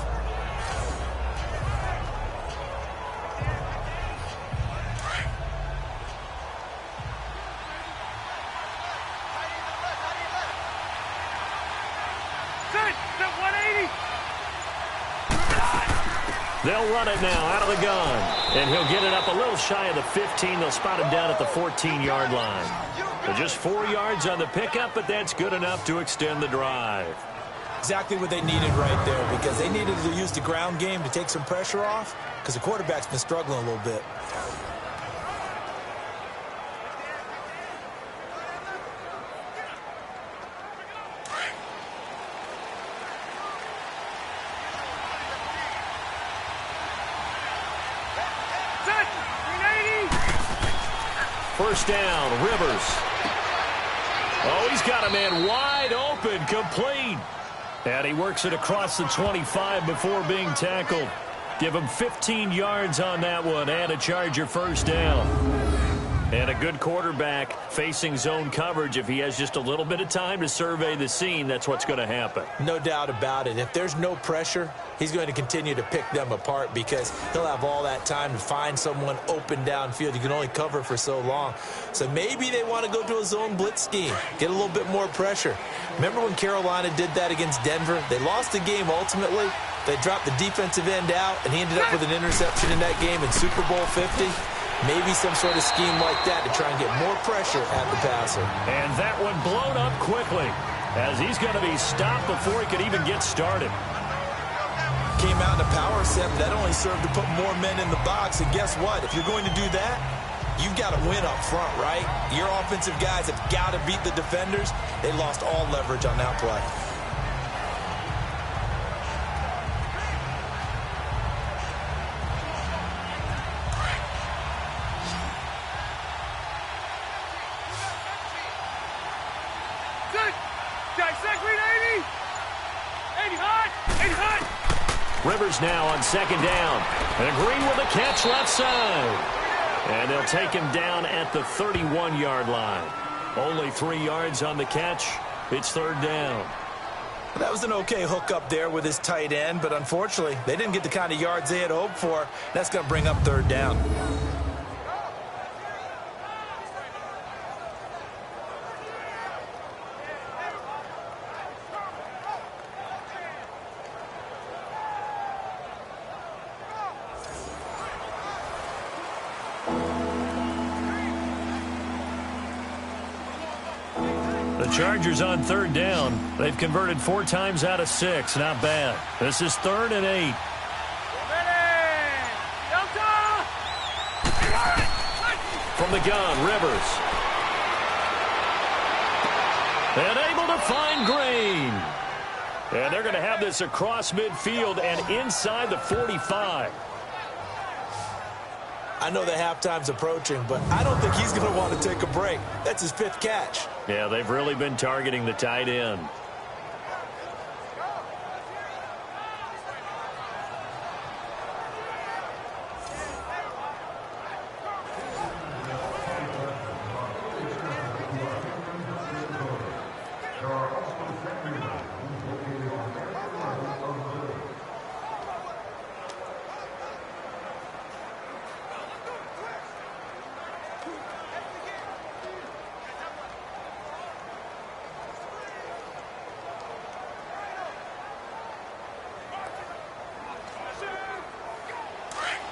They'll run it now out of the gun. And he'll get it up a little shy of the 15. They'll spot him down at the 14-yard line. So just 4 yards on the pickup, but that's good enough to extend the drive. Exactly what they needed right there, because they needed to use the ground game to take some pressure off, because the quarterback's been struggling a little bit. First down, Rivers. Oh, he's got a man wide open, complete. And he works it across the 25 before being tackled. Give him 15 yards on that one and a Charger first down. And a good quarterback facing zone coverage. If he has just a little bit of time to survey the scene, that's what's going to happen. No doubt about it. If there's no pressure, he's going to continue to pick them apart, because he'll have all that time to find someone open downfield. You can only cover for so long. So maybe they want to go to a zone blitz scheme, get a little bit more pressure. Remember when Carolina did that against Denver? They lost the game ultimately. They dropped the defensive end out, and he ended up with an interception in that game in Super Bowl 50. Maybe some sort of scheme like that to try and get more pressure at the passer. And that one blown up quickly. as he's going to be stopped before he could even get started. Came out in a power set, but that only served to put more men in the box. And guess what? If you're going to do that, you've got to win up front, right? Your offensive guys have got to beat the defenders. They lost all leverage on that play. Rivers now on second down. And Green with a catch left side. And they'll take him down at the 31-yard line. Only 3 yards on the catch. It's third down. That was an okay hook up there with his tight end, but unfortunately, they didn't get the kind of yards they had hoped for. That's going to bring up third down. Chargers on third down. They've converted 4 times out of 6. Not bad. This is 3rd and 8. From the gun, Rivers. And able to find Green. And they're going to have this across midfield and inside the 45. I know the halftime's approaching, but I don't think he's going to want to take a break. That's his 5th catch. Yeah, they've really been targeting the tight end.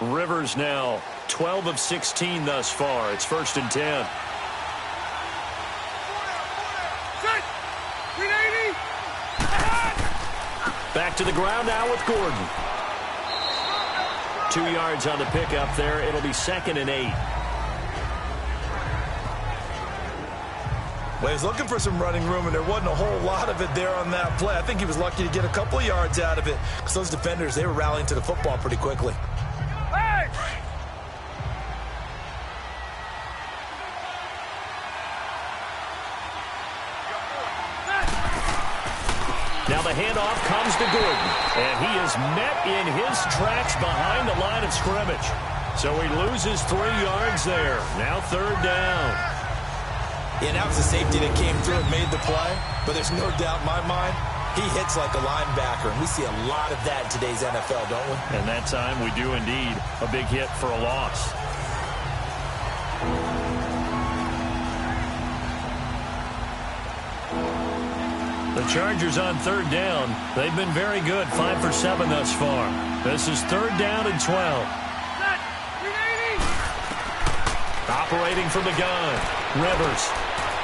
Rivers now 12 of 16 thus far. It's 1st and 10. Back to the ground now with Gordon. 2 yards on the pickup there. It'll be 2nd and 8. Well, he's looking for some running room, and there wasn't a whole lot of it there on that play. I think he was lucky to get a couple of yards out of it because those defenders, they were rallying to the football pretty quickly. Now the handoff comes to Gordon, and he is met in his tracks behind the line of scrimmage. So he loses 3 yards there. Now 3rd down. Yeah, that was a safety that came through and made the play, but there's no doubt in my mind, he hits like a linebacker, and we see a lot of that in today's NFL, don't we? And that time we do indeed. A big hit for a loss. The Chargers on 3rd down. They've been very good, 5 for 7 thus far. This is 3rd down and 12. Operating from the gun. Rivers.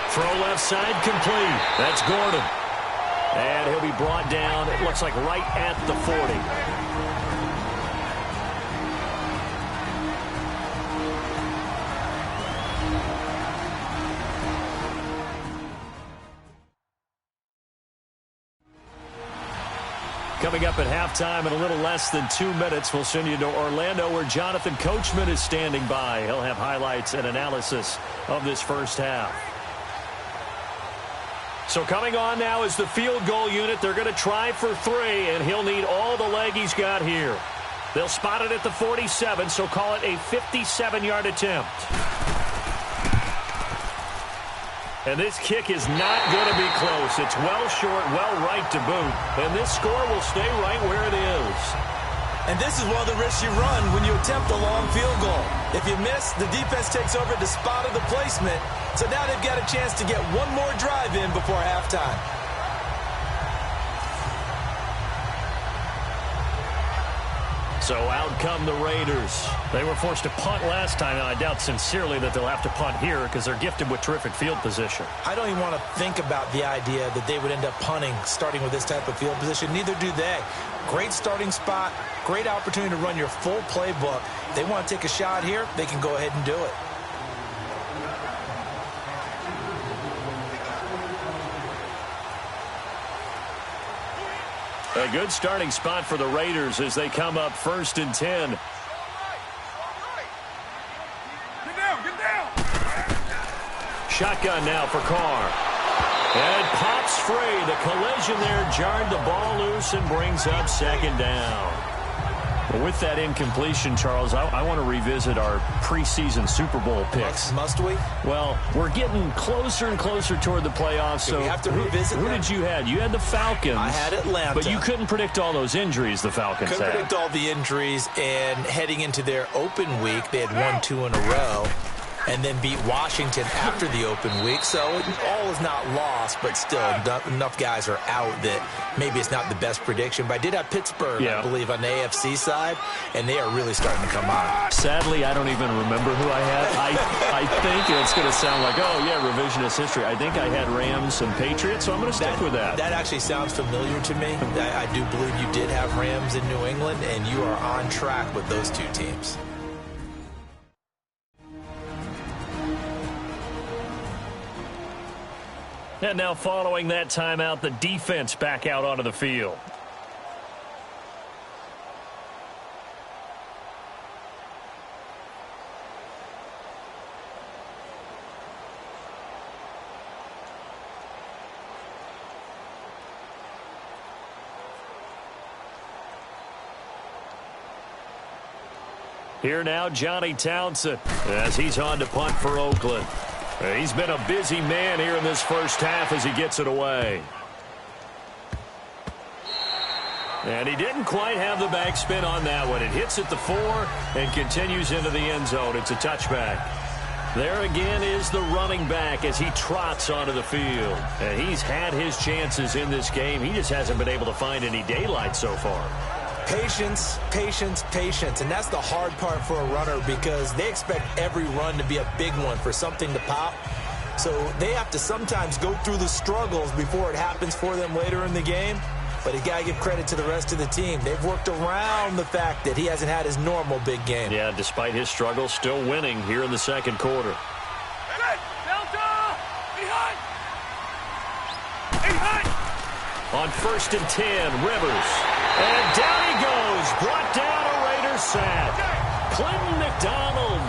Throw left side complete. That's Gordon. And he'll be brought down, it looks like right at the 40. Coming up at halftime in a little less than 2 minutes, we'll send you to Orlando where Jonathan Coachman is standing by. He'll have highlights and analysis of this first half. So coming on now is the field goal unit. They're going to try for 3, and he'll need all the leg he's got here. They'll spot it at the 47, so call it a 57-yard attempt. And this kick is not going to be close. It's well short, well right to boot. And this score will stay right where it is. And this is one of the risks you run when you attempt a long field goal. If you miss, the defense takes over at the spot of the placement. So now they've got a chance to get one more drive in before halftime. So out come the Raiders. They were forced to punt last time, and I doubt sincerely that they'll have to punt here because they're gifted with terrific field position. I don't even want to think about the idea that they would end up punting starting with this type of field position. Neither do they. Great starting spot, great opportunity to run your full playbook. If they want to take a shot here, they can go ahead and do it. A good starting spot for the Raiders as they come up 1st and 10. Get down. Shotgun now for Carr. And it pops free. The collision there jarred the ball loose and brings up 2nd down. Well, with that incompletion, Charles, I want to revisit our preseason Super Bowl picks. Must we? Well, we're getting closer and closer toward the playoffs. So we have to revisit who them? did you have? You had the Falcons. I had Atlanta. But you couldn't predict all those injuries the Falcons Couldn't had. predict all the injuries, and heading into their open week, they had won 2 in a row and then beat Washington after the open week. So all is not lost, but still enough guys are out that maybe it's not the best prediction. But I did have Pittsburgh, I believe, on the AFC side, and they are really starting to come on. Sadly, I don't even remember who I had. I think it's going to sound like, oh, yeah, revisionist history. I think I had Rams and Patriots, so I'm going to stick with that. That actually sounds familiar to me. I do believe you did have Rams in New England, and you are on track with those two teams. And now following that timeout, the defense back out onto the field. Here now, Johnny Townsend, as he's on to punt for Oakland. He's been a busy man here in this first half as he gets it away. And he didn't quite have the backspin on that one. It hits at the 4 and continues into the end zone. It's a touchback. There again is the running back as he trots onto the field. And he's had his chances in this game. He just hasn't been able to find any daylight so far. Patience, patience, patience. And that's the hard part for a runner because they expect every run to be a big one for something to pop. So they have to sometimes go through the struggles before it happens for them later in the game. But you got to give credit to the rest of the team. They've worked around the fact that he hasn't had his normal big game. Yeah, despite his struggles, still winning here in the second quarter. Delta! Behind! On 1st and 10, Rivers. And down he goes. Brought down a Raiders sack. Clinton McDonald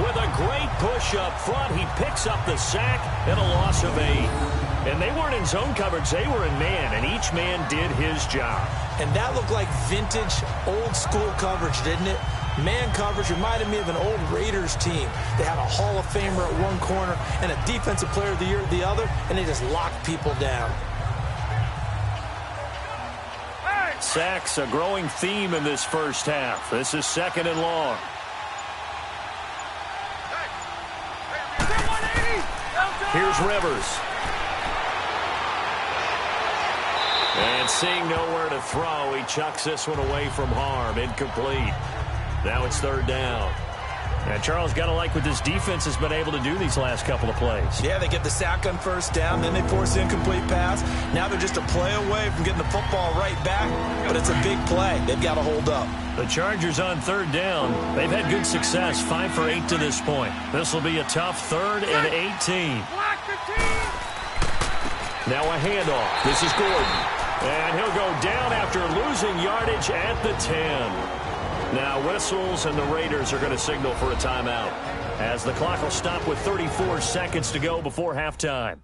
with a great push up front. He picks up the sack and a loss of 8. And they weren't in zone coverage. They were in man, and each man did his job. And that looked like vintage, old-school coverage, didn't it? Man coverage reminded me of an old Raiders team. They had a Hall of Famer at one corner and a Defensive Player of the Year at the other, and they just locked people down. Sacks, a growing theme in this first half. This is 2nd and long. Here's Rivers. And seeing nowhere to throw, he chucks this one away from harm. Incomplete. Now it's 3rd down. And Charles, got to like what this defense has been able to do these last couple of plays. Yeah, they get the sack on 1st down, then they force the incomplete pass. Now they're just a play away from getting the football right back, but it's a big play. They've got to hold up. The Chargers on 3rd down. They've had good success, 5 for 8 to this point. This will be a tough 3rd and 18. Now a handoff. This is Gordon. And he'll go down after losing yardage at the 10. Now whistles, and the Raiders are going to signal for a timeout as the clock will stop with 34 seconds to go before halftime.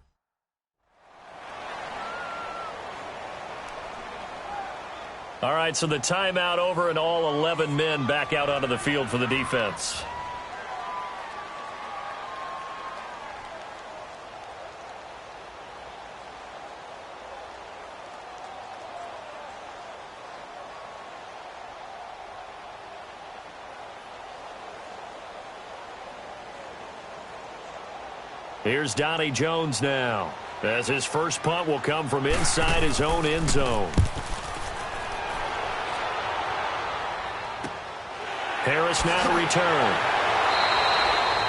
All right, so the timeout over and all 11 men back out onto the field for the defense. Here's Donnie Jones now, as his first punt will come from inside his own end zone. Harris now to return.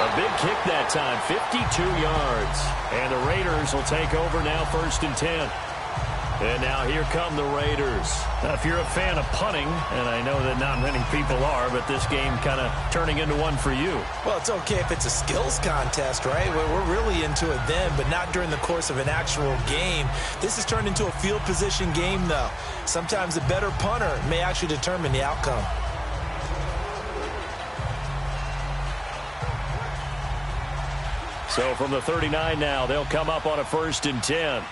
A big kick that time, 52 yards. And the Raiders will take over now, 1st and 10. And now here come the Raiders. Now, if you're a fan of punting, and I know that not many people are, but this game kind of turning into one for you. Well, it's okay if it's a skills contest, right? We're really into it then, but not during the course of an actual game. This has turned into a field position game, though. Sometimes the better punter may actually determine the outcome. So from the 39 now, they'll come up on a 1st and 10.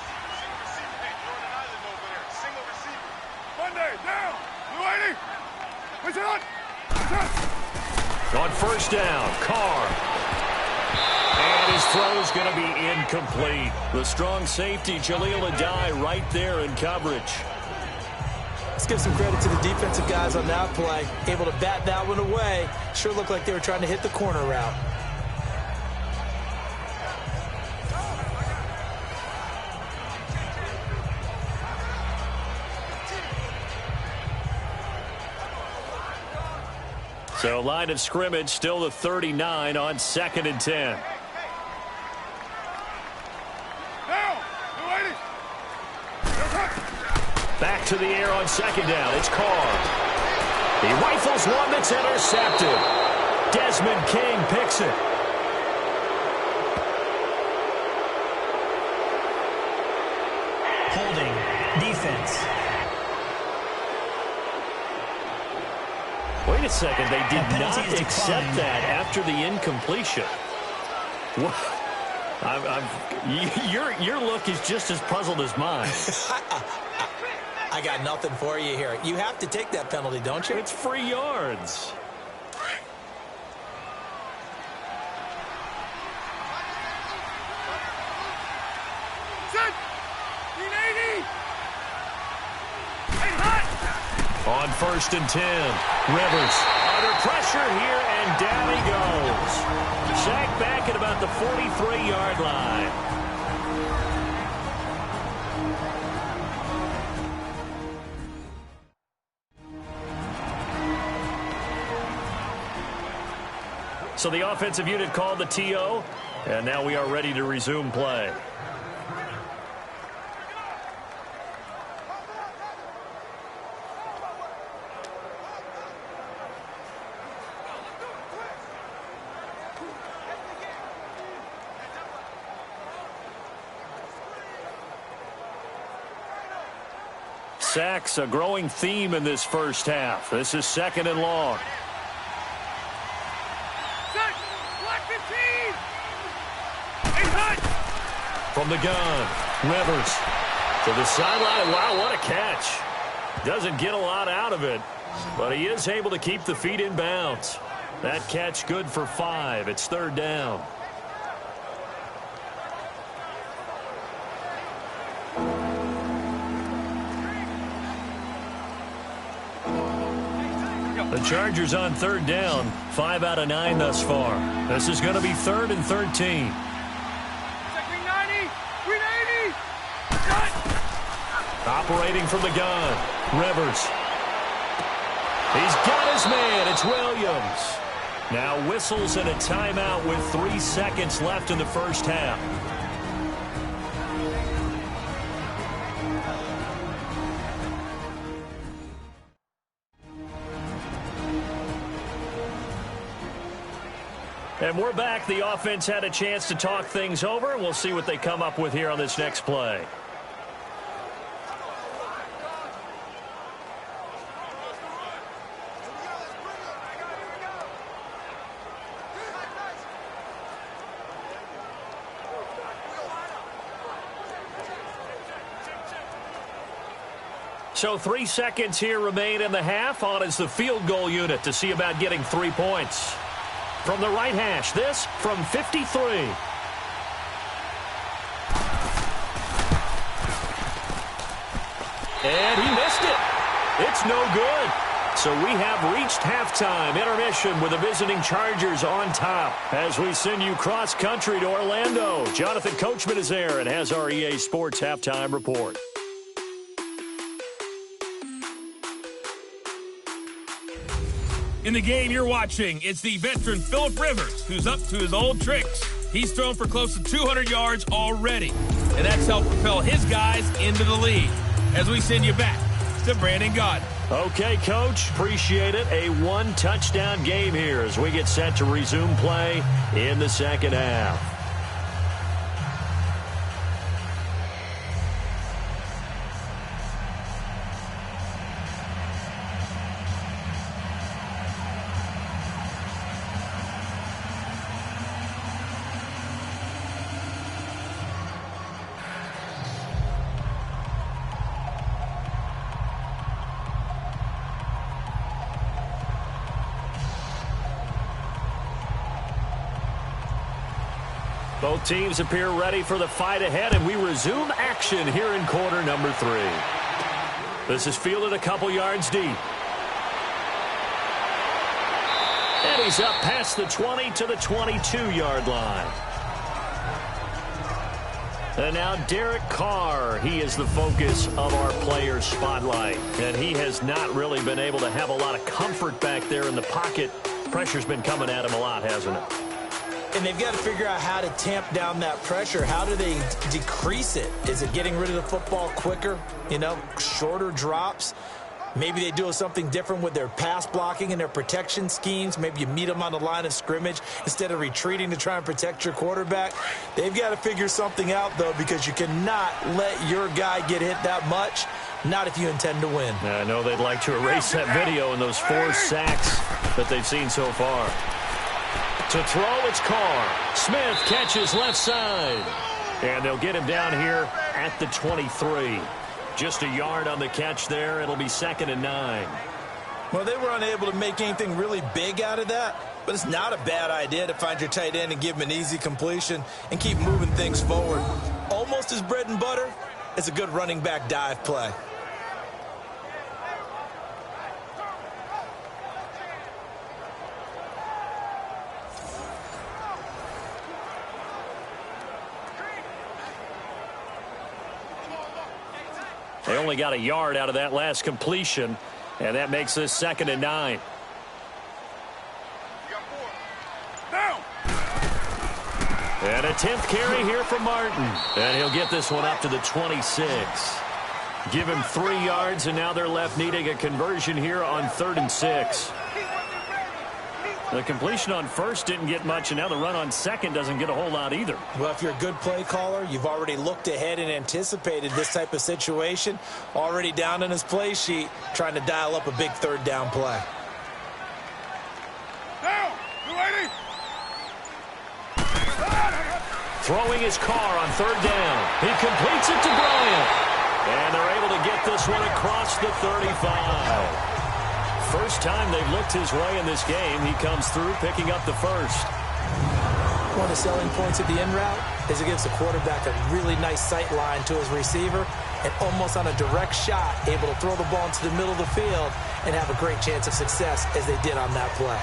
On 1st down, Carr. And his throw's going to be incomplete. The strong safety, Jaleel Adai, right there in coverage. Let's give some credit to the defensive guys on that play. Able to bat that one away. Sure looked like they were trying to hit the corner route. So line of scrimmage still the 39 on 2nd and 10. Back to the air on 2nd down. It's Carr. He rifles one that's intercepted. Desmond King picks it. Holding. Defense. Wait a second, they did not accept that after the incompletion. Your look is just as puzzled as mine. I got nothing for you here. You have to take that penalty, don't you? It's free yards. On 1st and 10, Rivers under pressure here, and down he goes. Sacked back at about the 43-yard line. So the offensive unit called the TO, and now we are ready to resume play. Sacks, a growing theme in this first half. This is 2nd and long. From the gun, Rivers to the sideline. Wow, what a catch. Doesn't get a lot out of it, but he is able to keep the feet in bounds. That catch good for 5. It's 3rd down. The Chargers on 3rd down, 5 out of 9 thus far. This is going to be 3rd and 13. Operating from the gun, Rivers. He's got his man. It's Williams. Now whistles and a timeout with 3 seconds left in the first half. And we're back. The offense had a chance to talk things over, and we'll see what they come up with here on this next play. So 3 seconds here remain in the half. On is the field goal unit to see about getting 3 points. From the right hash, this from 53. And he missed it. It's no good. So we have reached halftime intermission with the visiting Chargers on top. As we send you cross-country to Orlando, Jonathan Coachman is there and has our EA Sports halftime report. In the game you're watching, it's the veteran Phillip Rivers who's up to his old tricks. He's thrown for close to 200 yards already, and that's helped propel his guys into the lead. As we send you back to Brandon Gaudin. Okay, Coach, appreciate it. A one-touchdown game here as we get set to resume play in the second half. Both teams appear ready for the fight ahead, and we resume action here in quarter number 3. This is fielded a couple yards deep. And he's up past the 20 to the 22-yard line. And now Derek Carr, he is the focus of our player spotlight. And he has not really been able to have a lot of comfort back there in the pocket. Pressure's been coming at him a lot, hasn't it? And they've got to figure out how to tamp down that pressure. How do they decrease it? Is it getting rid of the football quicker? You know, shorter drops? Maybe they do something different with their pass blocking and their protection schemes. Maybe you meet them on the line of scrimmage instead of retreating to try and protect your quarterback. They've got to figure something out, though, because you cannot let your guy get hit that much, not if you intend to win. I know they'd like to erase that video and those 4 sacks that they've seen so far. To throw, it's Carr. Smith catches left side. And they'll get him down here at the 23. Just a yard on the catch there. It'll be 2nd and 9. Well, they were unable to make anything really big out of that, but it's not a bad idea to find your tight end and give him an easy completion and keep moving things forward. Almost as bread and butter, it's a good running back dive play. They only got a yard out of that last completion, and that makes this 2nd and 9. And a 10th carry here for Martin. And he'll get this one up to the 26. Give him 3 yards, and now they're left needing a conversion here on 3rd and 6. The completion on first didn't get much, and now the run on second doesn't get a whole lot either. Well, if you're a good play caller, you've already looked ahead and anticipated this type of situation. Already down in his play sheet, trying to dial up a big 3rd down play. Down! You ready? Throwing his Carr on 3rd down. He completes it to Bryant. And they're able to get this one across the 35. First time they've looked his way in this game. He comes through picking up the first. One of the selling points of the in route is it gives the quarterback a really nice sight line to his receiver and almost on a direct shot able to throw the ball into the middle of the field and have a great chance of success as they did on that play.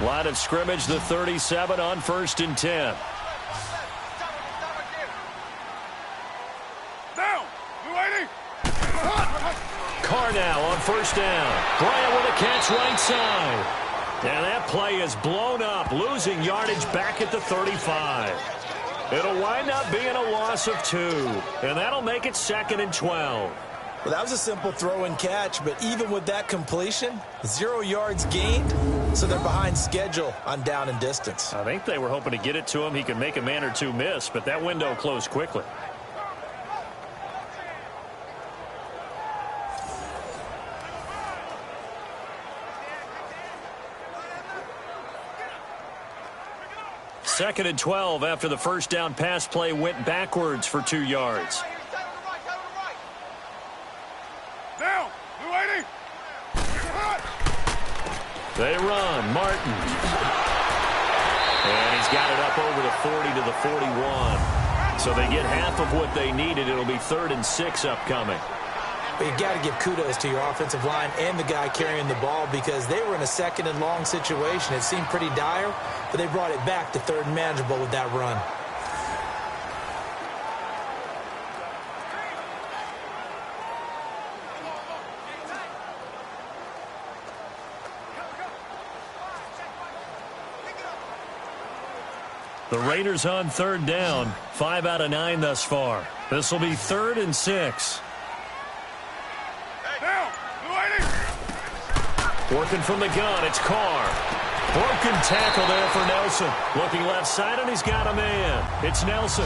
Line of scrimmage, the 37 on 1st and 10. Down! You ready? Carr now on 1st down. Bryant with a catch right side. And that play is blown up, losing yardage back at the 35. It'll wind up being a loss of 2. And that'll make it 2nd and 12. Well, that was a simple throw and catch, but even with that completion, 0 yards gained, so they're behind schedule on down and distance. I think they were hoping to get it to him. He could make a man or two miss, but that window closed quickly. Second and 12 after the 1st down pass play went backwards for 2 yards. Down! You ready? They run. Martin. And he's got it up over the 40 to the 41. So they get half of what they needed. It'll be 3rd and 6 upcoming. But you got to give kudos to your offensive line and the guy carrying the ball because they were in a second and long situation. It seemed pretty dire, but they brought it back to third and manageable with that run. The Raiders on third down. 5 out of 9 thus far. This will be 3rd and 6. Down. Blue 80. Working from the gun, it's Carr. Broken tackle there for Nelson. Looking left side, and he's got a man. It's Nelson.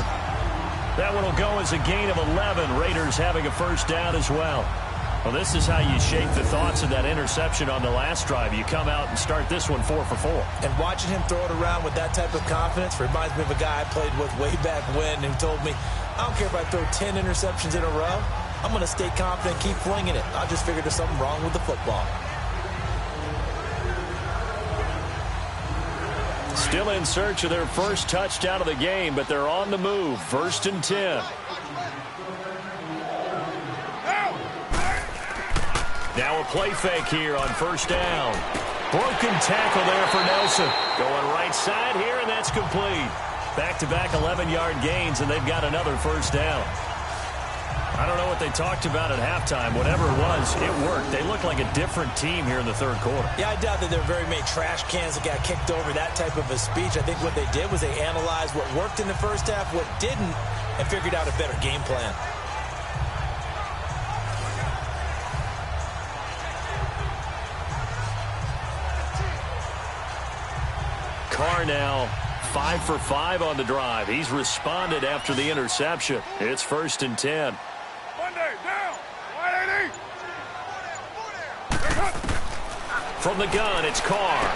That one will go as a gain of 11. Raiders having a first down as well. Well, this is how you shake the thoughts of that interception on the last drive. You come out and start this one 4 for 4. And watching him throw it around with that type of confidence reminds me of a guy I played with way back when who told me, I don't care if I throw 10 interceptions in a row. I'm going to stay confident and keep flinging it. I just figured there's something wrong with the football. Still in search of their first touchdown of the game, but they're on the move. 1st and 10. Now a play fake here on first down. Broken tackle there for Nelson. Going right side here, and that's complete. Back-to-back 11-yard gains, and they've got another first down. I don't know what they talked about at halftime. Whatever it was, it worked. They looked like a different team here in the third quarter. Yeah, I doubt that there were very many trash cans that got kicked over, that type of a speech. I think what they did was they analyzed what worked in the first half, what didn't, and figured out a better game plan. Carr now 5 for 5 on the drive. He's responded after the interception. It's 1st and 10. Monday, down. 180. From the gun, it's Carr.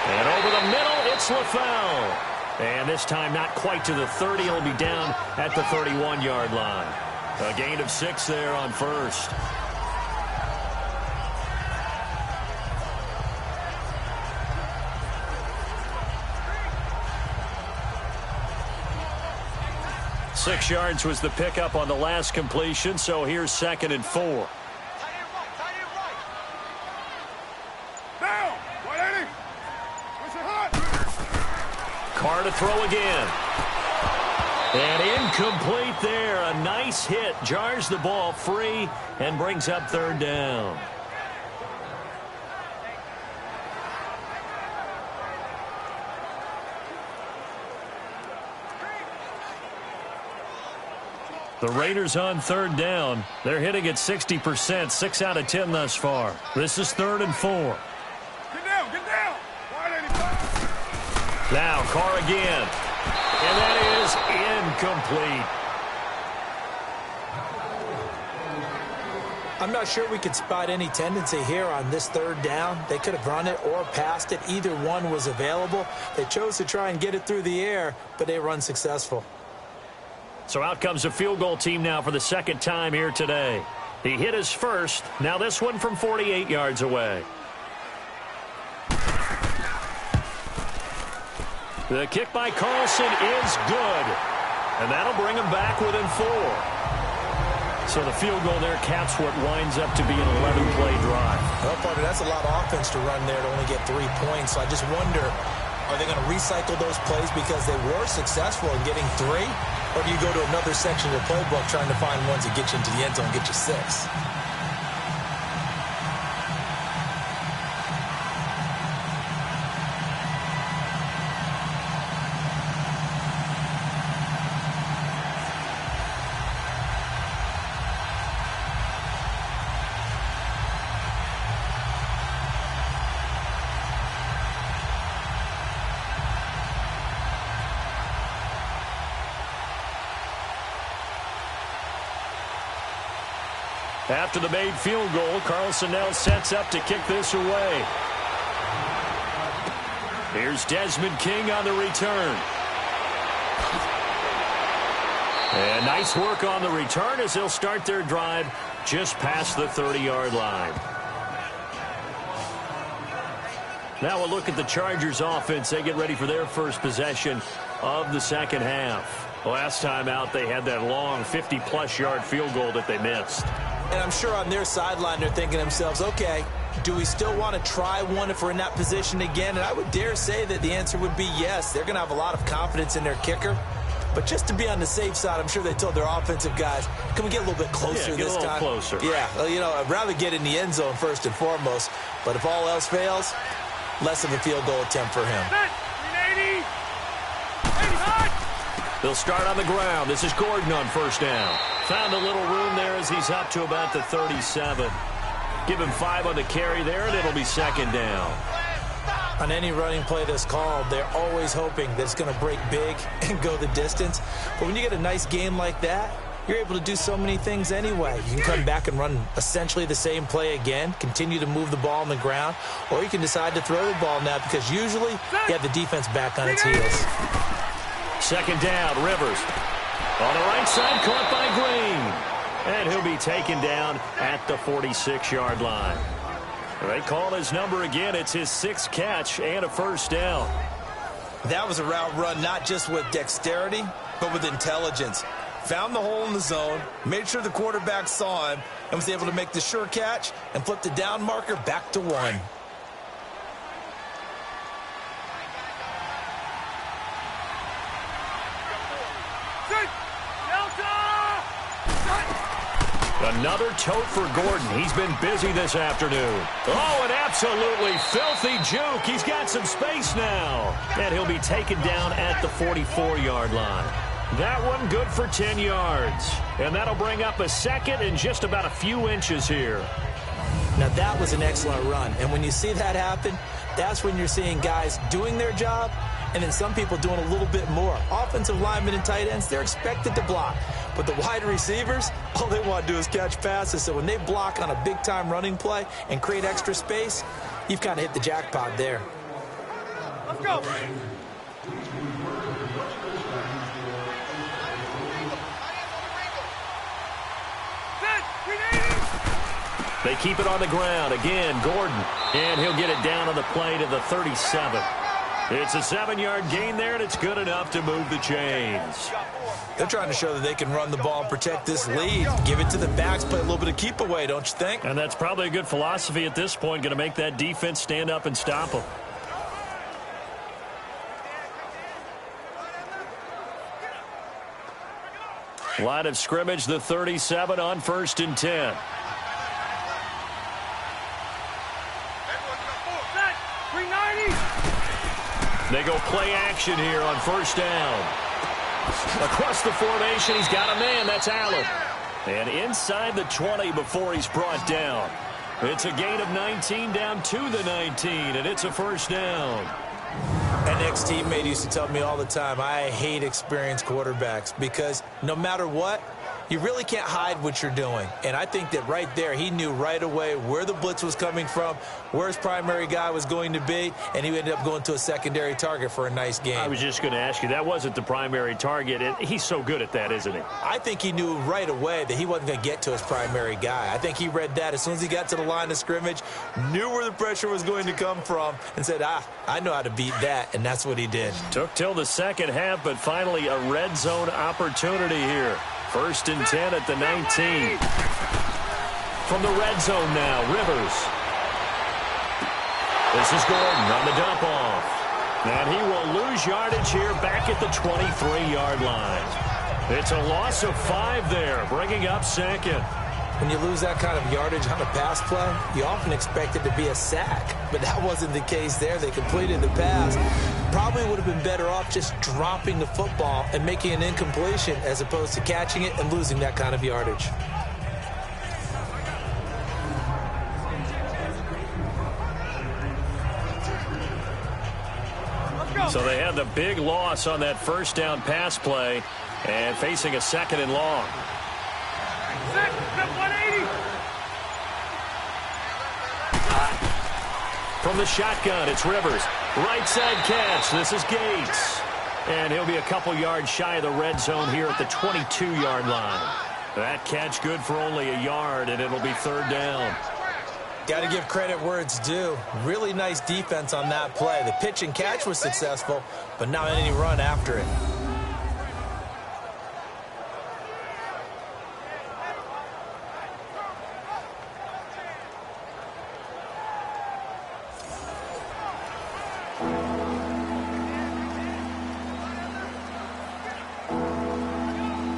And over the middle, it's LaFell. And this time not quite to the 30. He'll be down at the 31-yard line. A gain of 6 there on first. Six yards was the pickup on the last completion, so here's 2nd and 4. Down. 180. Push it hot. Carr to throw again. And incomplete there. A nice hit. Jars the ball free and brings up 3rd down. The Raiders on 3rd down. They're hitting at 60%, 6 out of 10 thus far. This is 3rd and 4. Get down. Get down. 185. Now Carr again. And that is incomplete. I'm not sure we could spot any tendency here on this 3rd down. They could have run it or passed it. Either one was available. They chose to try and get it through the air, but they were unsuccessful. So out comes a field goal team now for the 2nd time here today. He hit his first. Now this one from 48 yards away. The kick by Carlson is good. And that'll bring him back within 4. So the field goal there caps what winds up to be an 11-play drive. Well, partner, that's a lot of offense to run there to only get 3 points. So I just wonder, are they going to recycle those plays because they were successful in getting 3? Or do you go to another section of the playbook trying to find ones that get you into the end zone and get you 6? After the made field goal, Carlson now sets up to kick this away. Here's Desmond King on the return. And nice work on the return as they'll start their drive just past the 30-yard line. Now a look at the Chargers offense. They get ready for their first possession of the second half. Last time out, they had that long 50-plus yard field goal that they missed. And I'm sure on their sideline they're thinking to themselves, okay, do we still want to try one if we're in that position again? And I would dare say that the answer would be yes. They're going to have a lot of confidence in their kicker. But just to be on the safe side, I'm sure they told their offensive guys, can we get a little bit closer this time? Yeah, get a little closer. Yeah, well, you know, I'd rather get in the end zone first and foremost. But if all else fails, less of a field goal attempt for him. They'll start on the ground. This is Gordon on first down. Found a little room there as he's up to about the 37. Give him 5 on the carry there, and it'll be second down. On any running play that's called, they're always hoping that it's going to break big and go the distance. But when you get a nice game like that, you're able to do so many things anyway. You can come back and run essentially the same play again, continue to move the ball on the ground, or you can decide to throw the ball now because usually you have the defense back on its heels. Second down, Rivers. On the right side, caught by Green. And he'll be taken down at the 46-yard line. They call his number again. It's his 6th catch and a first down. That was a route run not just with dexterity, but with intelligence. Found the hole in the zone, made sure the quarterback saw him, and was able to make the sure catch and flip the down marker back to 1. Another tote for Gordon. He's been busy this afternoon. Oh, an absolutely filthy juke. He's got some space now. And he'll be taken down at the 44-yard line. That one good for 10 yards. And that'll bring up a second and just about a few inches here. Now, that was an excellent run. And when you see that happen, that's when you're seeing guys doing their job and then some people doing a little bit more. Offensive linemen and tight ends, they're expected to block. But the wide receivers, all they want to do is catch passes. So when they block on a big-time running play and create extra space, you've kind of hit the jackpot there. Let's go. They keep it on the ground. Again, Gordon. And he'll get it down on the play to the 37. It's a 7-yard gain there, and it's good enough to move the chains. They're trying to show that they can run the ball and protect this lead. Give it to the backs, play a little bit of keep away, don't you think? And that's probably a good philosophy at this point, going to make that defense stand up and stop them. Line of scrimmage, the 37 on 1st and 10. They go play action here on 1st down. Across the formation, he's got a man. That's Allen. And inside the 20 before he's brought down. It's a gain of 19 down to the 19, and it's a first down. An ex-teammate used to tell me all the time, I hate experienced quarterbacks because no matter what, you really can't hide what you're doing. And I think that right there, he knew right away where the blitz was coming from, where his primary guy was going to be, and he ended up going to a secondary target for a nice game. I was just going to ask you, that wasn't the primary target, and he's so good at that, isn't he? I think he knew right away that he wasn't going to get to his primary guy. I think he read that as soon as he got to the line of scrimmage, knew where the pressure was going to come from, and said, I know how to beat that, and that's what he did. Took till the second half, but finally a red zone opportunity here. 1st and 10 at the 19. From the red zone now, Rivers. This is Gordon on the dump off. And he will lose yardage here back at the 23-yard line. It's a loss of 5 there, bringing up second. When you lose that kind of yardage on a pass play, you often expect it to be a sack. But that wasn't the case there. They completed the pass. Probably would have been better off just dropping the football and making an incompletion as opposed to catching it and losing that kind of yardage. So they had the big loss on that 1st down pass play and facing a 2nd and long. From the shotgun, it's Rivers. Right side catch. This is Gates. And he'll be a couple yards shy of the red zone here at the 22-yard line. That catch good for only a yard, and it'll be 3rd down. Got to give credit where it's due. Really nice defense on that play. The pitch and catch was successful, but not any run after it.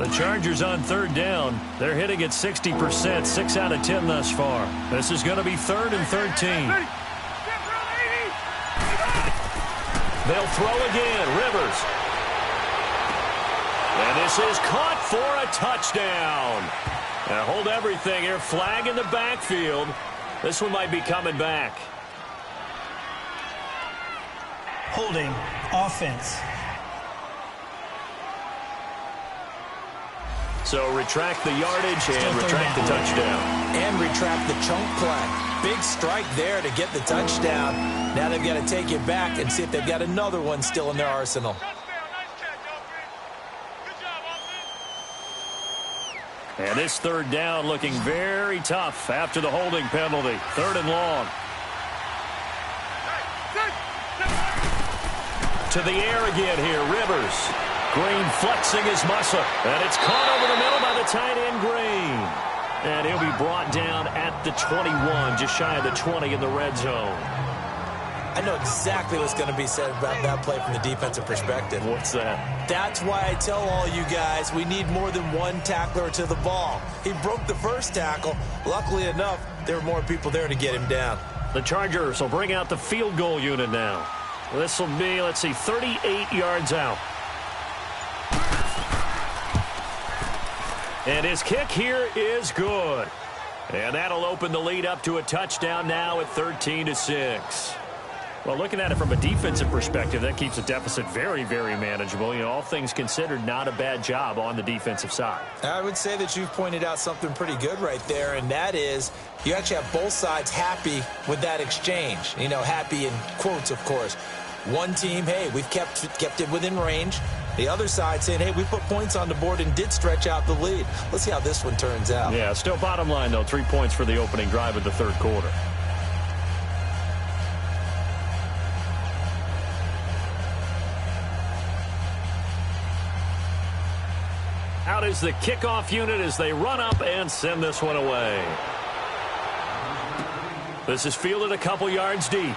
The Chargers on third down. They're hitting at 60%, 6 out of 10 thus far. This is going to be 3rd and 13. They'll throw again. Rivers. And this is caught for a touchdown. Now hold everything here. Flag in the backfield. This one might be coming back. Holding offense. So retract the yardage and retract the touchdown. And retract the chunk play. Big strike there to get the touchdown. Now they've got to take it back and see if they've got another one still in their arsenal. And this third down looking very tough after the holding penalty. 3rd and long. To the air again here, Rivers. Green flexing his muscle. And it's caught over the middle by the tight end, Green. And he'll be brought down at the 21, just shy of the 20 in the red zone. I know exactly what's going to be said about that play from the defensive perspective. What's that? That's why I tell all you guys we need more than one tackler to the ball. He broke the first tackle. Luckily enough, there were more people there to get him down. The Chargers will bring out the field goal unit now. This will be, let's see, 38 yards out. And his kick here is good. And that'll open the lead up to a touchdown now at 13-6. Well, looking at it from a defensive perspective, that keeps the deficit very, very manageable. You know, all things considered, not a bad job on the defensive side. I would say that you've pointed out something pretty good right there, and that is you actually have both sides happy with that exchange. You know, happy in quotes, of course. One team, hey, we've kept it within range. The other side saying, hey, we put points on the board and did stretch out the lead. Let's see how this one turns out. Yeah, still bottom line, though, 3 points for the opening drive of the third quarter. Out is the kickoff unit as they run up and send this one away. This is fielded a couple yards deep.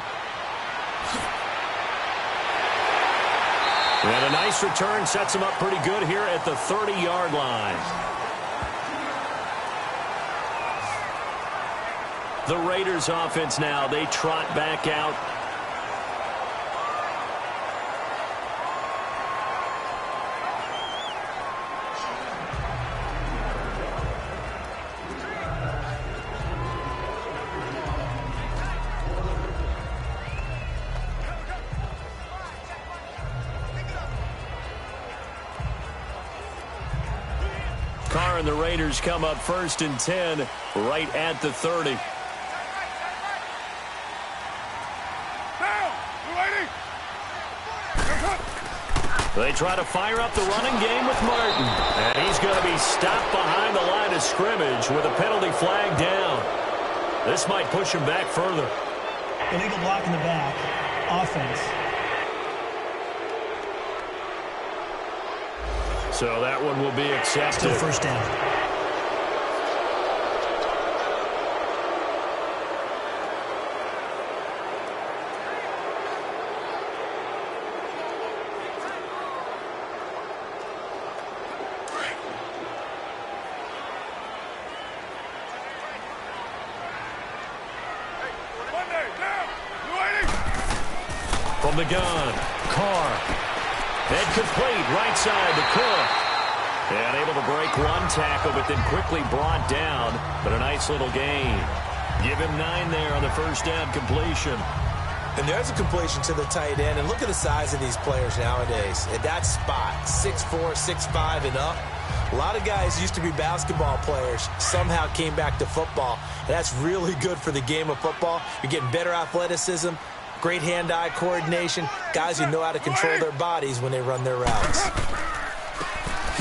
And a nice return sets him up pretty good here at the 30-yard line. The Raiders offense now, they trot back out. Carr and the Raiders come up 1st and 10 right at the 30. They try to fire up the running game with Martin. And he's going to be stopped behind the line of scrimmage with a penalty flag down. This might push him back further. Illegal block in the back. Offense. So that one will be accepted. Still first down. From the gun, Carr. Head complete, right side to Cook. And able to break one tackle, but then quickly brought down. But a nice little gain. Give him 9 there on the first down completion. And there's a completion to the tight end. And look at the size of these players nowadays. At that spot, 6'4", 6'5", and up. A lot of guys used to be basketball players, somehow came back to football. And that's really good for the game of football. You're getting better athleticism, great hand-eye coordination, guys who know how to control their bodies when they run their routes.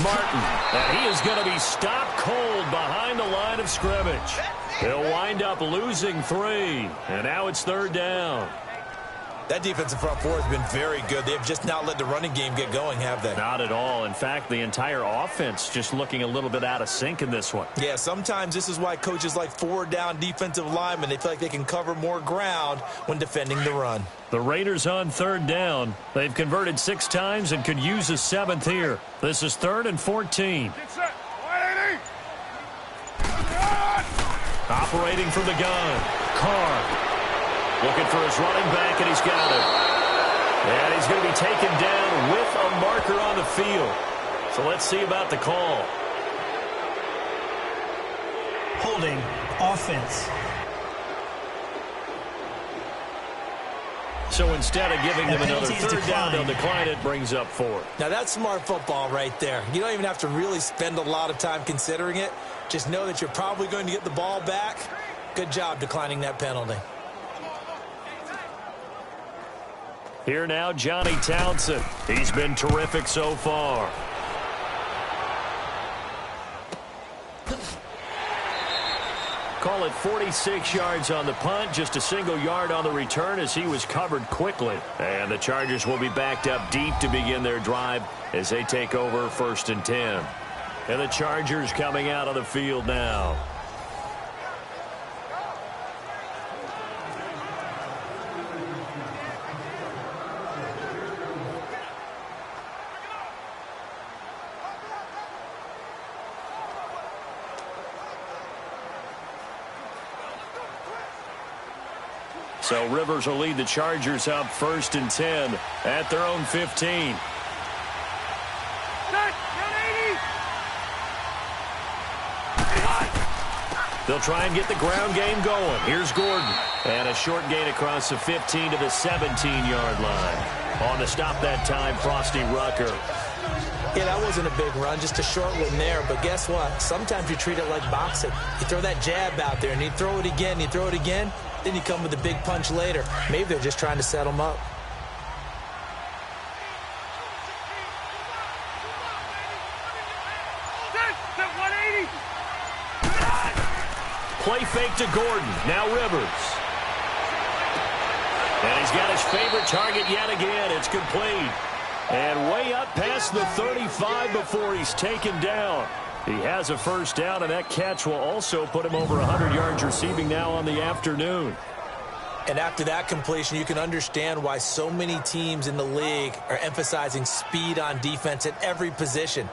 Martin, and he is going to be stopped cold behind the line of scrimmage. He'll wind up losing 3, and now it's 3rd down. That defensive front four has been very good. They have just not let the running game get going, have they? Not at all. In fact, the entire offense just looking a little bit out of sync in this one. Yeah, sometimes this is why coaches like forward-down defensive linemen, they feel like they can cover more ground when defending the run. The Raiders on third down. They've converted 6 times and could use a 7th here. This is 3rd and 14. Operating from the gun, Carr. Looking for his running back, and he's got it. And he's going to be taken down with a marker on the field. So let's see about the call. Holding, offense. So instead of giving them another penalty is third down, they'll declined. decline it, brings up 4th. Now, that's smart football right there. You don't even have to really spend a lot of time considering it. Just know that you're probably going to get the ball back. Good job declining that penalty. Here now, Johnny Townsend. He's been terrific so far. Call it 46 yards on the punt, just a single yard on the return as he was covered quickly. And the Chargers will be backed up deep to begin their drive as they take over 1st and 10. And the Chargers coming out of the field now. So Rivers will lead the Chargers up 1st and 10 at their own 15. They'll try and get the ground game going. Here's Gordon. And a short gain across the 15 to the 17-yard line. On the stop that time, Frosty Rucker. Yeah, that wasn't a big run, just a short one there. But guess what? Sometimes you treat it like boxing. You throw that jab out there, and you throw it again, you throw it again. Then you come with a big punch later. Maybe they're just trying to set them up. Play fake to Gordon. Now Rivers. And he's got his favorite target yet again. It's complete. And way up past the 35 before he's taken down. He has a first down, and that catch will also put him over 100 yards receiving now on the afternoon. And after that completion, you can understand why so many teams in the league are emphasizing speed on defense at every position.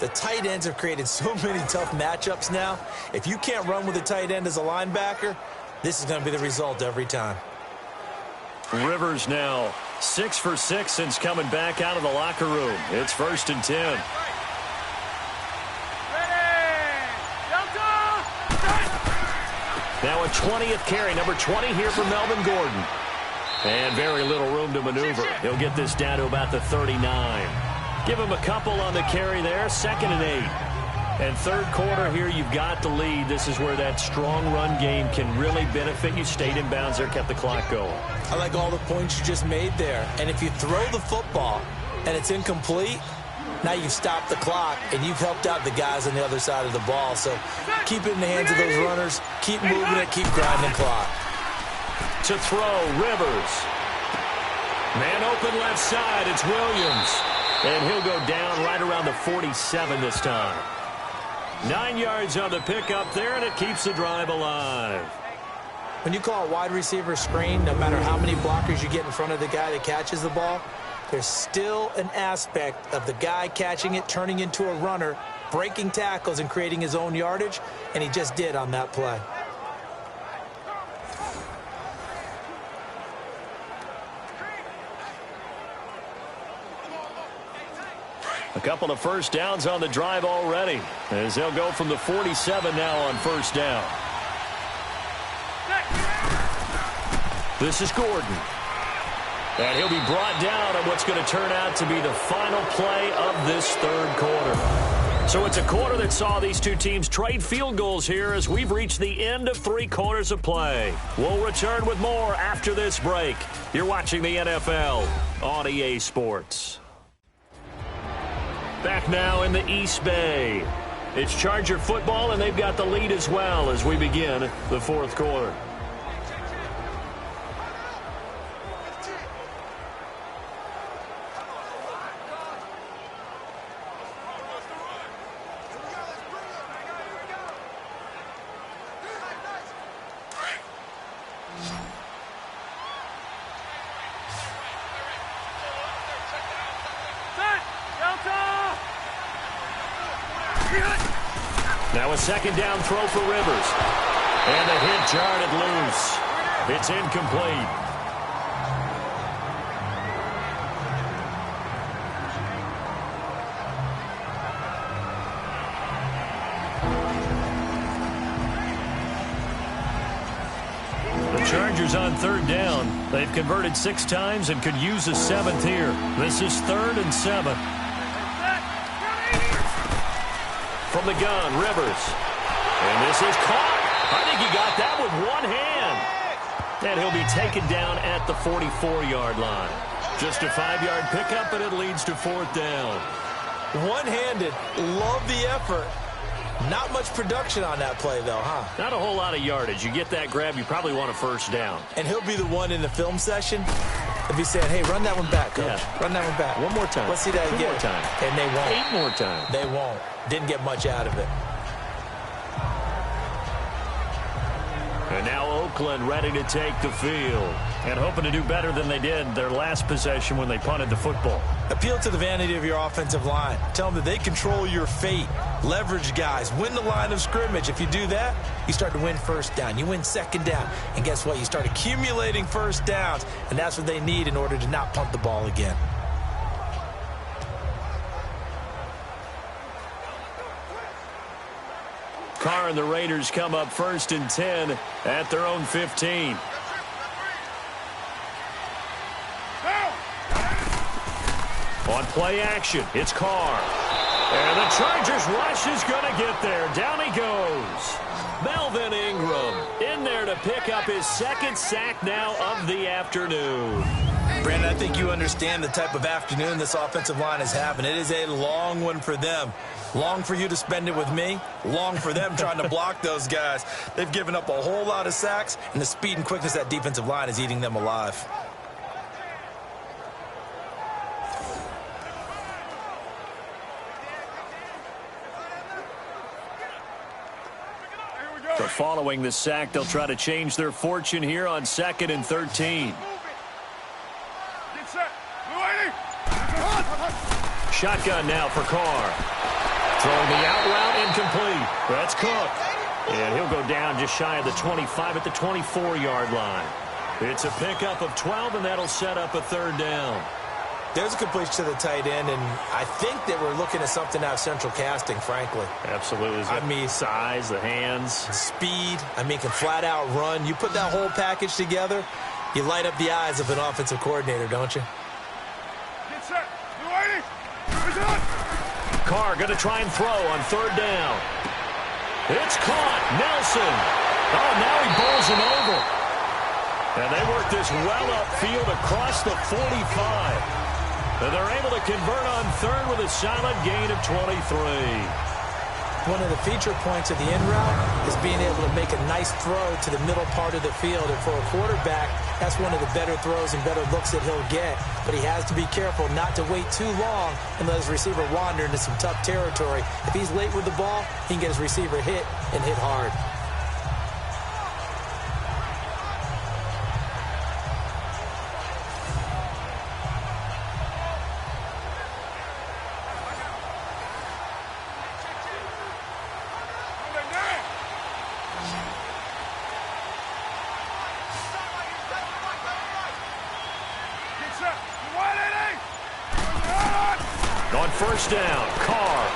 The tight ends have created so many tough matchups now. If you can't run with a tight end as a linebacker, this is going to be the result every time. Rivers now 6 for 6 since coming back out of the locker room. It's 1st and 10. Now a 20th carry, number 20 here for Melvin Gordon. And very little room to maneuver. He'll get this down to about the 39. Give him a couple on the carry there, 2nd and 8. And third quarter here, you've got the lead. This is where that strong run game can really benefit you. Stayed in bounds there, kept the clock going. I like all the points you just made there. And if you throw the football and it's incomplete, now you've stopped the clock and you've helped out the guys on the other side of the ball. So keep it in the hands of those runners. Keep moving it. Keep grinding the clock. To throw, Rivers. Man open left side. It's Williams. And he'll go down right around the 47 this time. 9 yards on the pickup there, and it keeps the drive alive. When you call a wide receiver screen, no matter how many blockers you get in front of the guy that catches the ball, there's still an aspect of the guy catching it, turning into a runner, breaking tackles and creating his own yardage, and he just did on that play. A couple of first downs on the drive already, as they'll go from the 47 now on first down. This is Gordon. And he'll be brought down on what's going to turn out to be the final play of this third quarter. So it's a quarter that saw these two teams trade field goals here as we've reached the end of 3 quarters of play. We'll return with more after this break. You're watching the NFL on EA Sports. Back now in the East Bay. It's Charger football, and they've got the lead as well as we begin the fourth quarter. Now a second down throw for Rivers. And the hit jarred it loose. It's incomplete. The Chargers on third down. They've converted 6 times and could use a 7th here. This is 3rd and 7. From the gun, Rivers. And this is caught. I think he got that with one hand. And he'll be taken down at the 44-yard line. Just a 5-yard pickup, and it leads to 4th down. One-handed. Love the effort. Not much production on that play, though, huh? Not a whole lot of yardage. You get that grab, you probably want a 1st down. And he'll be the one in the film session if he's saying, hey, run that one back, coach. Yeah. Run that one back. One more time. Let's see that 2 again. more time. And they won't. 8 more times. They won't. Didn't get much out of it. And now Oakland ready to take the field. And hoping to do better than they did their last possession when they punted the football. Appeal to the vanity of your offensive line. Tell them that they control your fate. Leverage guys. Win the line of scrimmage. If you do that, you start to win 1st down. You win 2nd down. And guess what? You start accumulating 1st downs. And that's what they need in order to not punt the ball again. Carr and the Raiders come up 1st and 10 at their own 15. On play action, it's Carr. And the Chargers rush is going to get there. Down he goes. Melvin Ingram in there to pick up his 2nd sack now of the afternoon. Brandon, I think you understand the type of afternoon this offensive line is having. It is a long one for them. Long for you to spend it with me. Long for them trying to block those guys. They've given up a whole lot of sacks, and the speed and quickness of that defensive line is eating them alive. So following the sack, they'll try to change their fortune here on 2nd and 13. Shotgun now for Carr. Throwing the out route incomplete. That's Cook. And he'll go down just shy of the 25 at the 24-yard line. It's a pickup of 12, and that'll set up a 3rd down. There's a completion to the tight end, and I think that we're looking at something out of central casting, frankly. Absolutely. I mean, size, the hands. Speed. I mean, can flat out run. You put that whole package together, you light up the eyes of an offensive coordinator, don't you? Get set. Carr going to try and throw on 3rd down. It's caught. Nelson. Oh, now he bowls him over. And they work this well upfield across the 45. And they're able to convert on 3rd with a solid gain of 23. One of the feature points of the in route is being able to make a nice throw to the middle part of the field. And for a quarterback, that's one of the better throws and better looks that he'll get. But he has to be careful not to wait too long and let his receiver wander into some tough territory. If he's late with the ball, he can get his receiver hit and hit hard. On 1st down, Carr.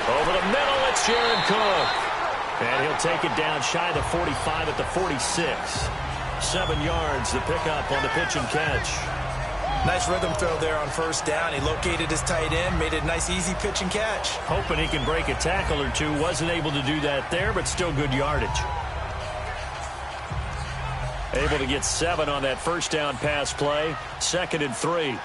Over the middle, it's Jared Cook. And he'll take it down shy of the 45 at the 46. 7 yards to pick up on the pitch and catch. Nice rhythm throw there on 1st down. He located his tight end, made it a nice, easy pitch and catch. Hoping he can break a tackle or two. Wasn't able to do that there, but still good yardage. Able to get 7 on that 1st down pass play. 2nd and 3.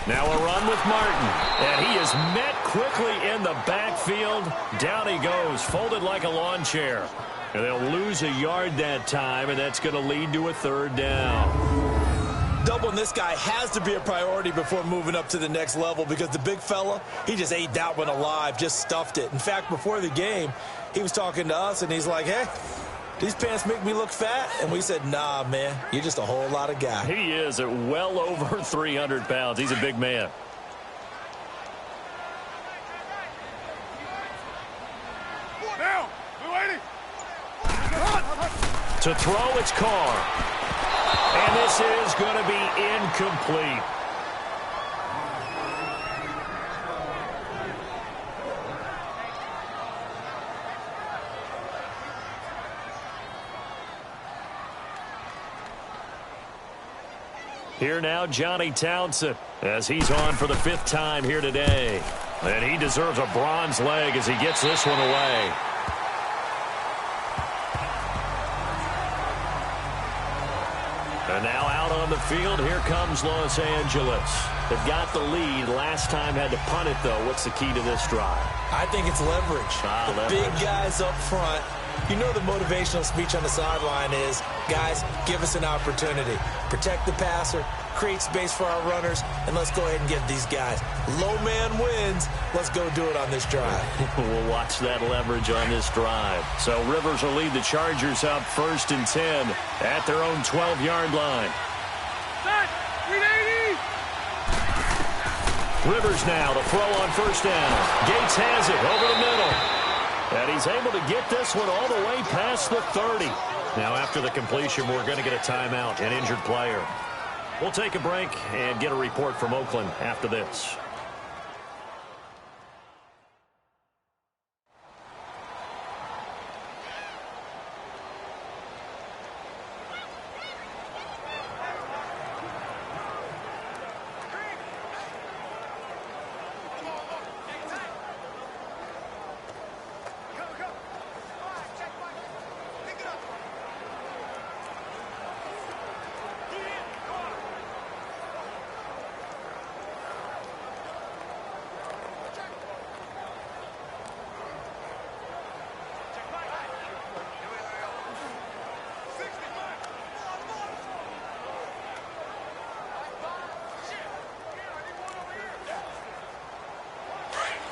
Now a run with Martin. And he is met quickly in the backfield. Down he goes, folded like a lawn chair. And they'll lose a yard that time, and that's going to lead to a 3rd down. Doubling this guy has to be a priority before moving up to the next level because the big fella, he just ate that one alive, just stuffed it. In fact, before the game, he was talking to us, and he's like, hey, these pants make me look fat. And we said, nah, man, you're just a whole lot of guy. He is at well over 300 pounds. He's a big man. Now, we're waiting. To throw, it's Carr. And this is going to be incomplete. Here now, Johnny Townsend, as he's on for the 5th time here today. And he deserves a bronze leg as he gets this one away. And now out on the field, here comes Los Angeles. They've got the lead. Last time had to punt it, though. What's the key to this drive? I think it's leverage. Leverage. Big guys up front. You know the motivational speech on the sideline is, guys, give us an opportunity. Protect the passer, create space for our runners, and let's go ahead and get these guys. Low man wins. Let's go do it on this drive. We'll watch that leverage on this drive. So Rivers will lead the Chargers up 1st and 10 at their own 12-yard line. Set. 380. Rivers now to throw on 1st down. Gates has it over the middle. And he's able to get this one all the way past the 30. Now after the completion, we're going to get a timeout, an injured player. We'll take a break and get a report from Oakland after this.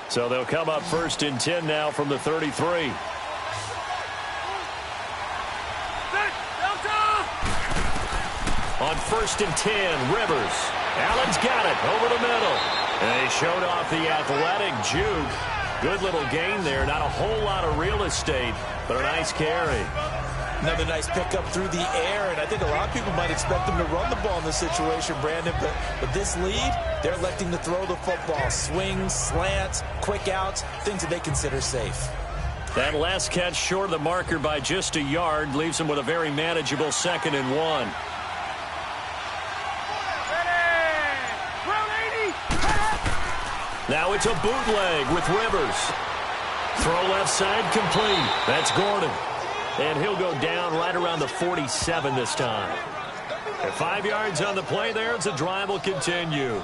So they'll come up 1st and 10 now from the 33. On 1st and 10, Rivers. Allen's got it over the middle. And they showed off the athletic juke. Good little gain there. Not a whole lot of real estate, but a nice carry. Another nice pickup through the air, and I think a lot of people might expect them to run the ball in this situation, Brandon, but with this lead, they're electing to throw the football. Swings, slants, quick outs, things that they consider safe. That last catch short of the marker by just a yard leaves them with a very manageable 2nd and 1. Now it's a bootleg with Rivers. Throw left side complete. That's Gordon. And he'll go down right around the 47 this time. And 5 yards on the play there as the drive will continue.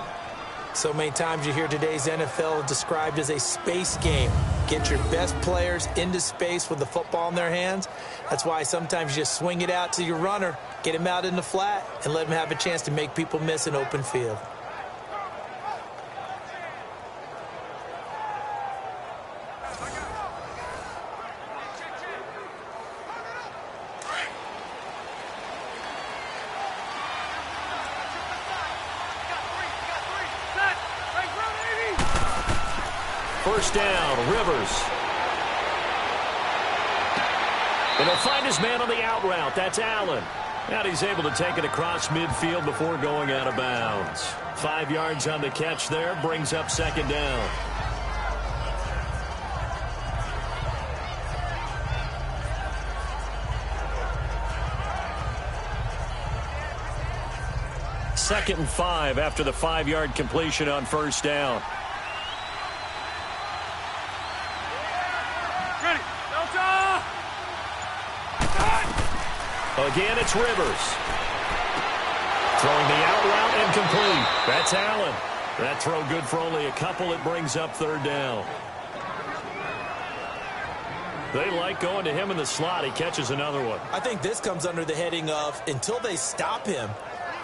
So many times you hear today's NFL described as a space game. Get your best players into space with the football in their hands. That's why sometimes you just swing it out to your runner, get him out in the flat, and let him have a chance to make people miss an open field. First down, Rivers. And he'll find his man on the out route. That's Allen. And he's able to take it across midfield before going out of bounds. 5 yards on the catch there, brings up 2nd down. Second and 5 after the 5-yard completion on 1st down. Again, it's Rivers. Throwing the out route and complete. That's Allen. That throw good for only a couple. It brings up 3rd down. They like going to him in the slot. He catches another one. I think this comes under the heading of, until they stop him,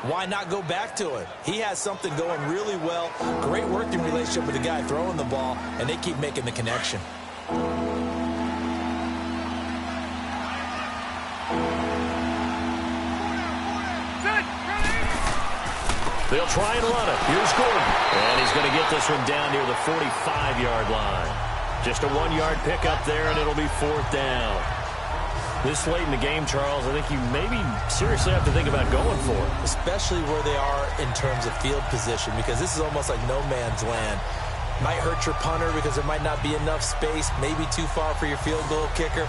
why not go back to it? He has something going really well. Great working relationship with the guy throwing the ball, and they keep making the connection. They'll try and run it. Here's Gordon. And he's going to get this one down near the 45-yard line. Just a 1-yard pickup there, and it'll be 4th down. This late in the game, Charles, I think you maybe seriously have to think about going for it. Especially where they are in terms of field position, because this is almost like no man's land. Might hurt your punter because there might not be enough space, maybe too far for your field goal kicker.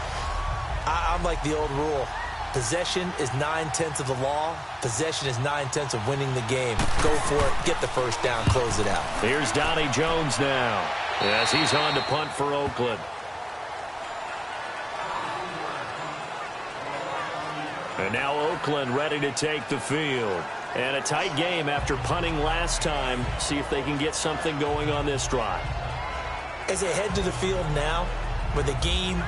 I'm like the old rule. Possession is 9/10 of the law. Possession is 9/10 of winning the game. Go for it. Get the first down. Close it out. Here's Donnie Jones now. Yes, he's on to punt for Oakland. And now Oakland ready to take the field. And a tight game after punting last time. See if they can get something going on this drive. As they head to the field now, with the game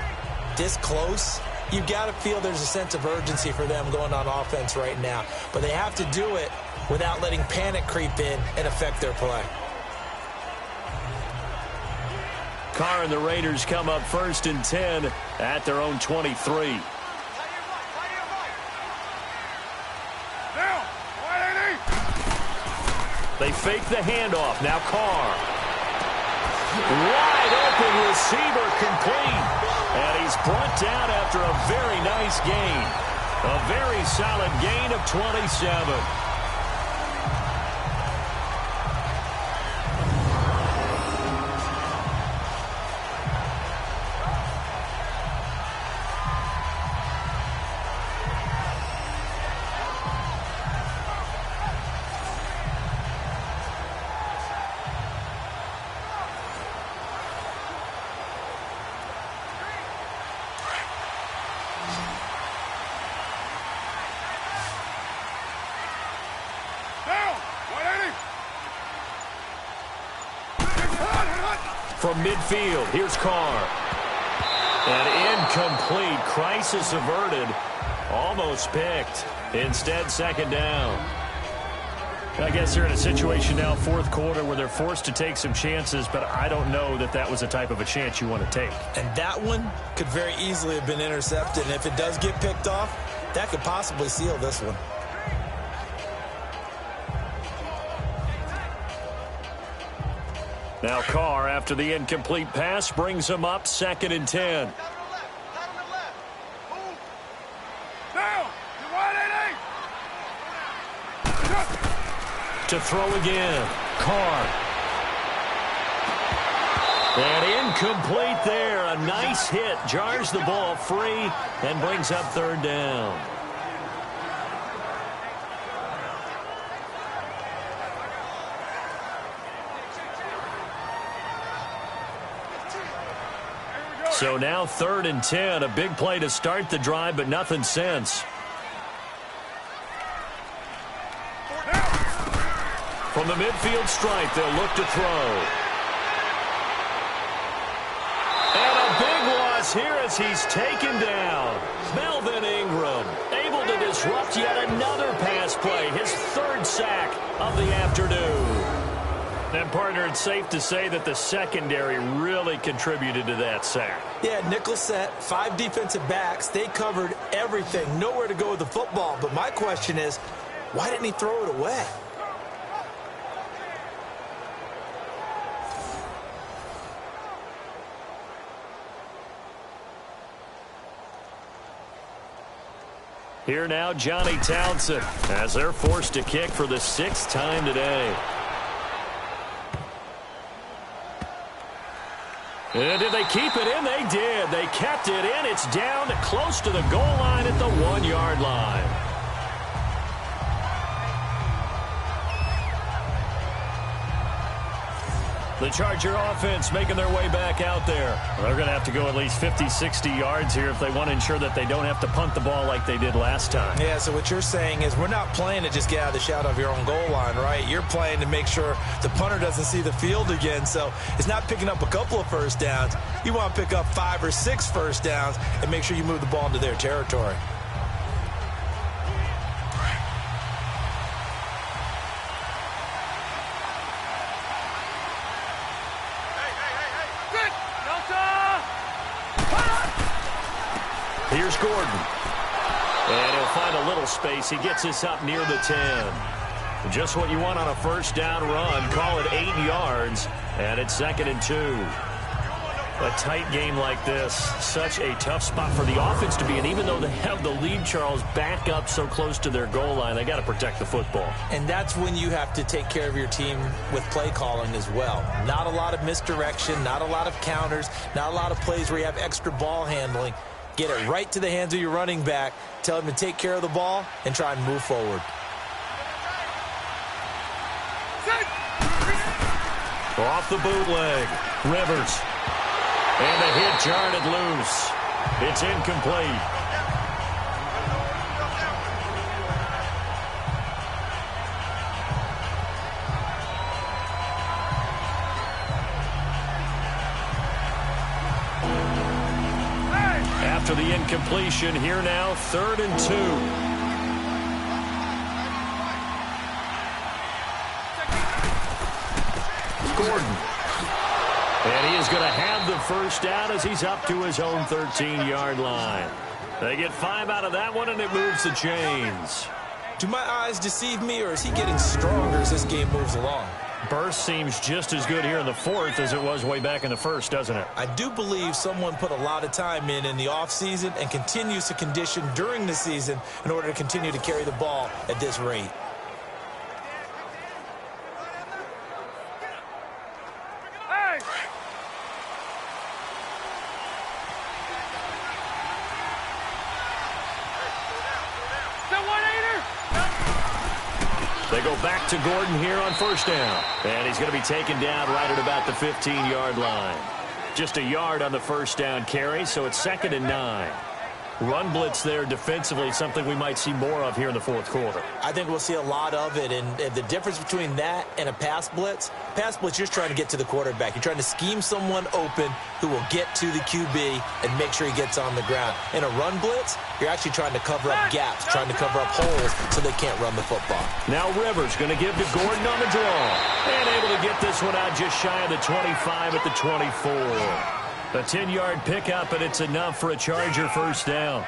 this close, you've got to feel there's a sense of urgency for them going on offense right now. But they have to do it without letting panic creep in and affect their play. Carr and the Raiders come up 1st and 10 at their own 23. They fake the handoff. Now Carr. Wide open receiver complete. And he's brought down after a very nice gain. A very solid gain of 27. From midfield, here's Carr. And incomplete. Crisis averted. Almost picked. Instead, 2nd down. I guess they're in a situation now, 4th quarter, where they're forced to take some chances, but I don't know that that was the type of a chance you want to take. And that one could very easily have been intercepted. And if it does get picked off, that could possibly seal this one. Now Carr, after the incomplete pass, brings him up 2nd and 10. To throw again. Carr. And incomplete there. A nice hit. Jars the ball free and brings up 3rd down. So now 3rd and 10. A big play to start the drive, but nothing since. From the midfield stripe, they'll look to throw. And a big loss here as he's taken down. Melvin Ingram able to disrupt yet another pass play. His 3rd sack of the afternoon. And, partner, it's safe to say that the secondary really contributed to that sack. Yeah, nickel set, 5 defensive backs. They covered everything. Nowhere to go with the football. But my question is, why didn't he throw it away? Here now, Johnny Townsend, as they're forced to kick for the 6th time today. And did they keep it in? They did. They kept it in. It's down close to the goal line at the 1-yard line. The Charger offense making their way back out there. They're going to have to go at least 50, 60 yards here if they want to ensure that they don't have to punt the ball like they did last time. Yeah, so what you're saying is we're not playing to just get out of the shadow of your own goal line, right? You're playing to make sure the punter doesn't see the field again. So it's not picking up a couple of first downs. You want to pick up 5 or 6 first downs and make sure you move the ball into their territory. Here's Gordon. And he'll find a little space. He gets us up near the 10. Just what you want on a first down run. Call it 8 yards, and it's 2nd and 2. A tight game like this, such a tough spot for the offense to be in. Even though they have the lead, Charles, back up so close to their goal line, they got to protect the football. And that's when you have to take care of your team with play calling as well. Not a lot of misdirection, not a lot of counters, not a lot of plays where you have extra ball handling. Get it right to the hands of your running back, tell him to take care of the ball, and try and move forward. Off the bootleg, Rivers. And the hit jarred it loose. It's incomplete. After the incompletion, here now, 3rd and 2. Gordon. And he is going to have the first down as he's up to his own 13-yard line. They get 5 out of that one, and it moves the chains. Do my eyes deceive me, or is he getting stronger as this game moves along? Burst seems just as good here in the 4th as it was way back in the 1st, doesn't it? I do believe someone put a lot of time in the offseason and continues to condition during the season in order to continue to carry the ball at this rate. They go back to Gordon here on first down. And he's going to be taken down right at about the 15-yard line. Just a yard on the first down carry, so it's 2nd and 9. Run blitz there defensively, something we might see more of here in the 4th quarter. I think we'll see a lot of it, and the difference between that and a pass blitz, you're just trying to get to the quarterback. You're trying to scheme someone open who will get to the QB and make sure he gets on the ground. In a run blitz, you're actually trying to cover up gaps, trying to cover up holes so they can't run the football. Now Rivers going to give to Gordon on the draw, and able to get this one out just shy of the 25 at the 24. A 10-yard pickup, and it's enough for a Charger first down.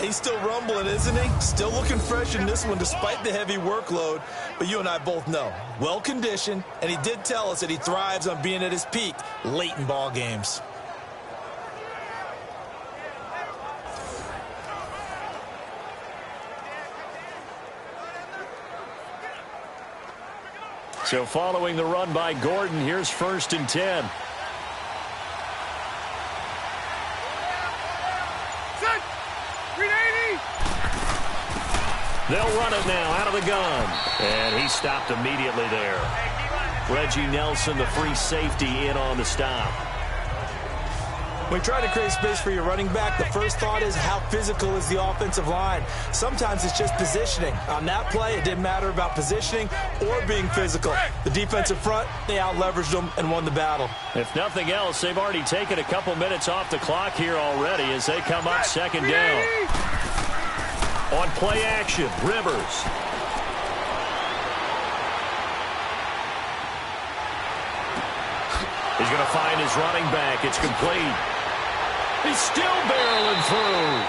He's still rumbling, isn't he? Still looking fresh in this one despite the heavy workload. But you and I both know, well-conditioned, and he did tell us that he thrives on being at his peak late in ball games. So following the run by Gordon, here's 1st and 10. They'll run it now out of the gun. And he stopped immediately there. Reggie Nelson, the free safety, in on the stop. When you're trying to create space for your running back, the first thought is how physical is the offensive line. Sometimes it's just positioning. On that play, it didn't matter about positioning or being physical. The defensive front, they out-leveraged them and won the battle. If nothing else, they've already taken a couple minutes off the clock here already as they come up 2nd down. On play action, Rivers. He's going to find his running back. It's complete. He's still barreling through.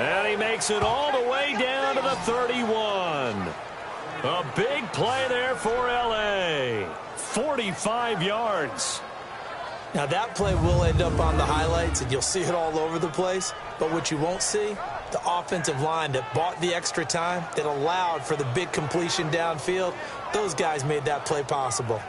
And he makes it all the way down to the 31. A big play there for L.A. 45 yards. Now that play will end up on the highlights, and you'll see it all over the place. But what you won't see, the offensive line that bought the extra time, that allowed for the big completion downfield, those guys made that play possible.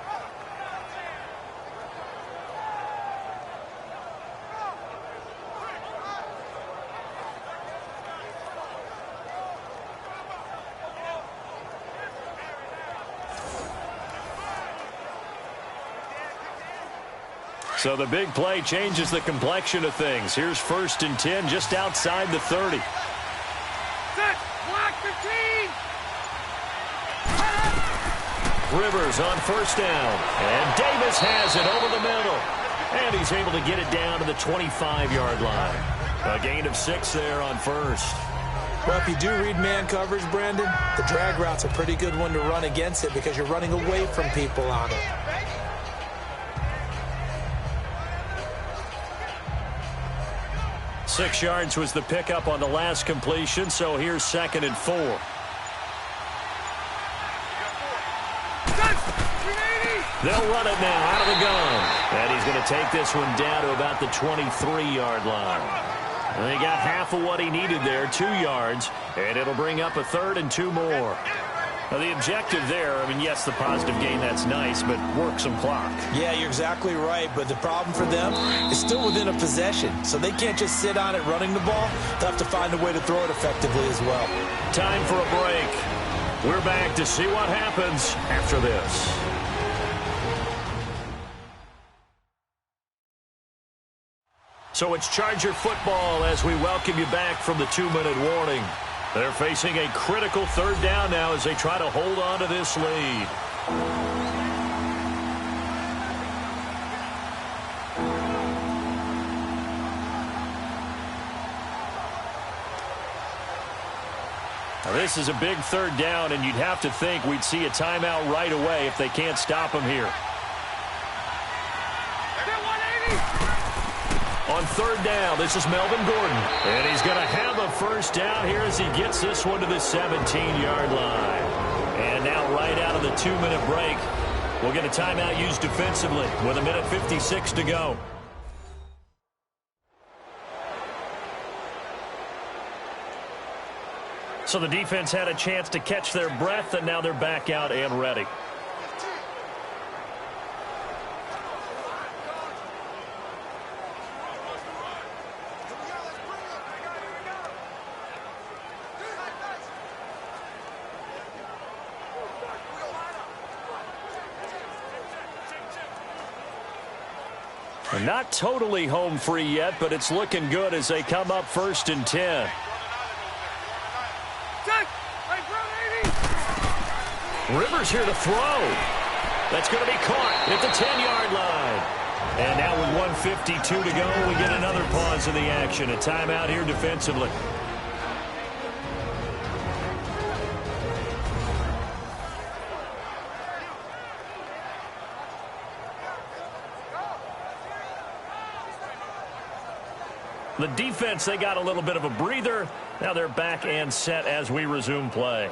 So the big play changes the complexion of things. Here's 1st and 10 just outside the 30. Set, block 15. Rivers on first down. And Davis has it over the middle. And he's able to get it down to the 25-yard line. A gain of 6 there on first. Well, if you do read man coverage, Brandon, the drag route's a pretty good one to run against it because you're running away from people on it. Six yards was the pickup on the last completion, so here's 2nd and 4. They'll run it now out of the gun. And he's going to take this one down to about the 23-yard line. And they got half of what he needed there, 2 yards, and it'll bring up a 3rd and 2 more. Now, the objective there, I mean, yes, the positive gain, that's nice, but work some clock. Yeah, you're exactly right, but the problem for them is still within a possession, so they can't just sit on it running the ball. They'll have to find a way to throw it effectively as well. Time for a break. We're back to see what happens after this. So it's Charger football as we welcome you back from the 2-minute warning. They're facing a critical 3rd down now as they try to hold on to this lead. Now this is a big 3rd down, and you'd have to think we'd see a timeout right away if they can't stop him here. On 3rd down, this is Melvin Gordon. And he's going to have a 1st down here as he gets this one to the 17-yard line. And now right out of the 2-minute break, we'll get a timeout used defensively with 1:56 to go. So the defense had a chance to catch their breath, and now they're back out and ready. Not totally home free yet, but it's looking good as they come up 1st and 10. Rivers here to throw. That's going to be caught at the 10-yard line. And now with 1:52 to go, we get another pause in the action. A timeout here defensively. The defense, they got a little bit of a breather. Now they're back and set as we resume play.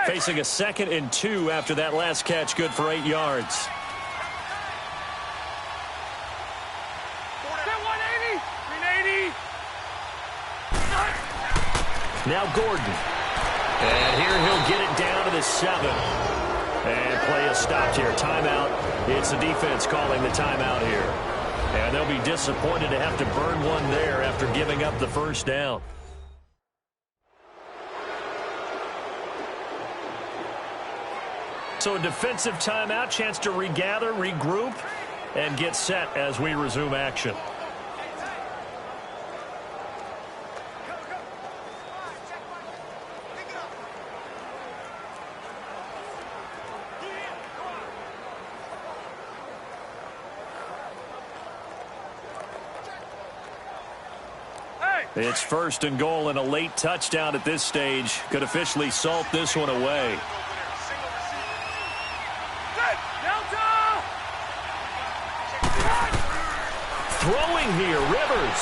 Facing a 2nd and 2 after that last catch, good for 8 yards. Now Gordon. And here he'll get it down to the 7. And play is stopped here. Timeout. It's the defense calling the timeout here. And they'll be disappointed to have to burn one there after giving up the 1st down. So a defensive timeout, chance to regather, regroup, and get set as we resume action. It's 1st and goal, and a late touchdown at this stage could officially salt this one away. Throwing here, Rivers.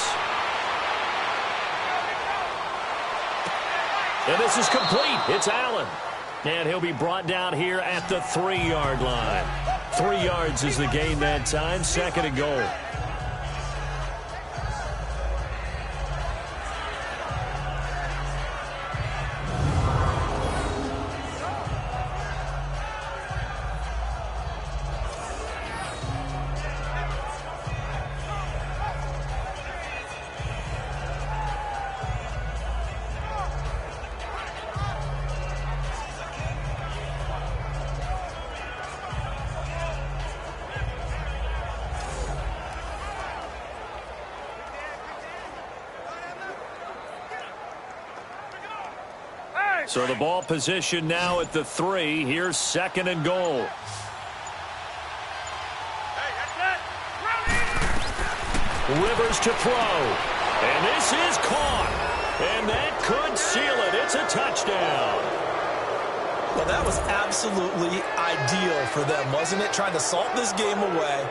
And this is complete. It's Allen. And he'll be brought down here at the 3-yard line. 3 yards is the gain that time. 2nd and goal. So the ball position now at the 3. Here's 2nd and goal. Rivers to throw. And this is caught. And that could seal it. It's a touchdown. Well, that was absolutely ideal for them, wasn't it? Trying to salt this game away.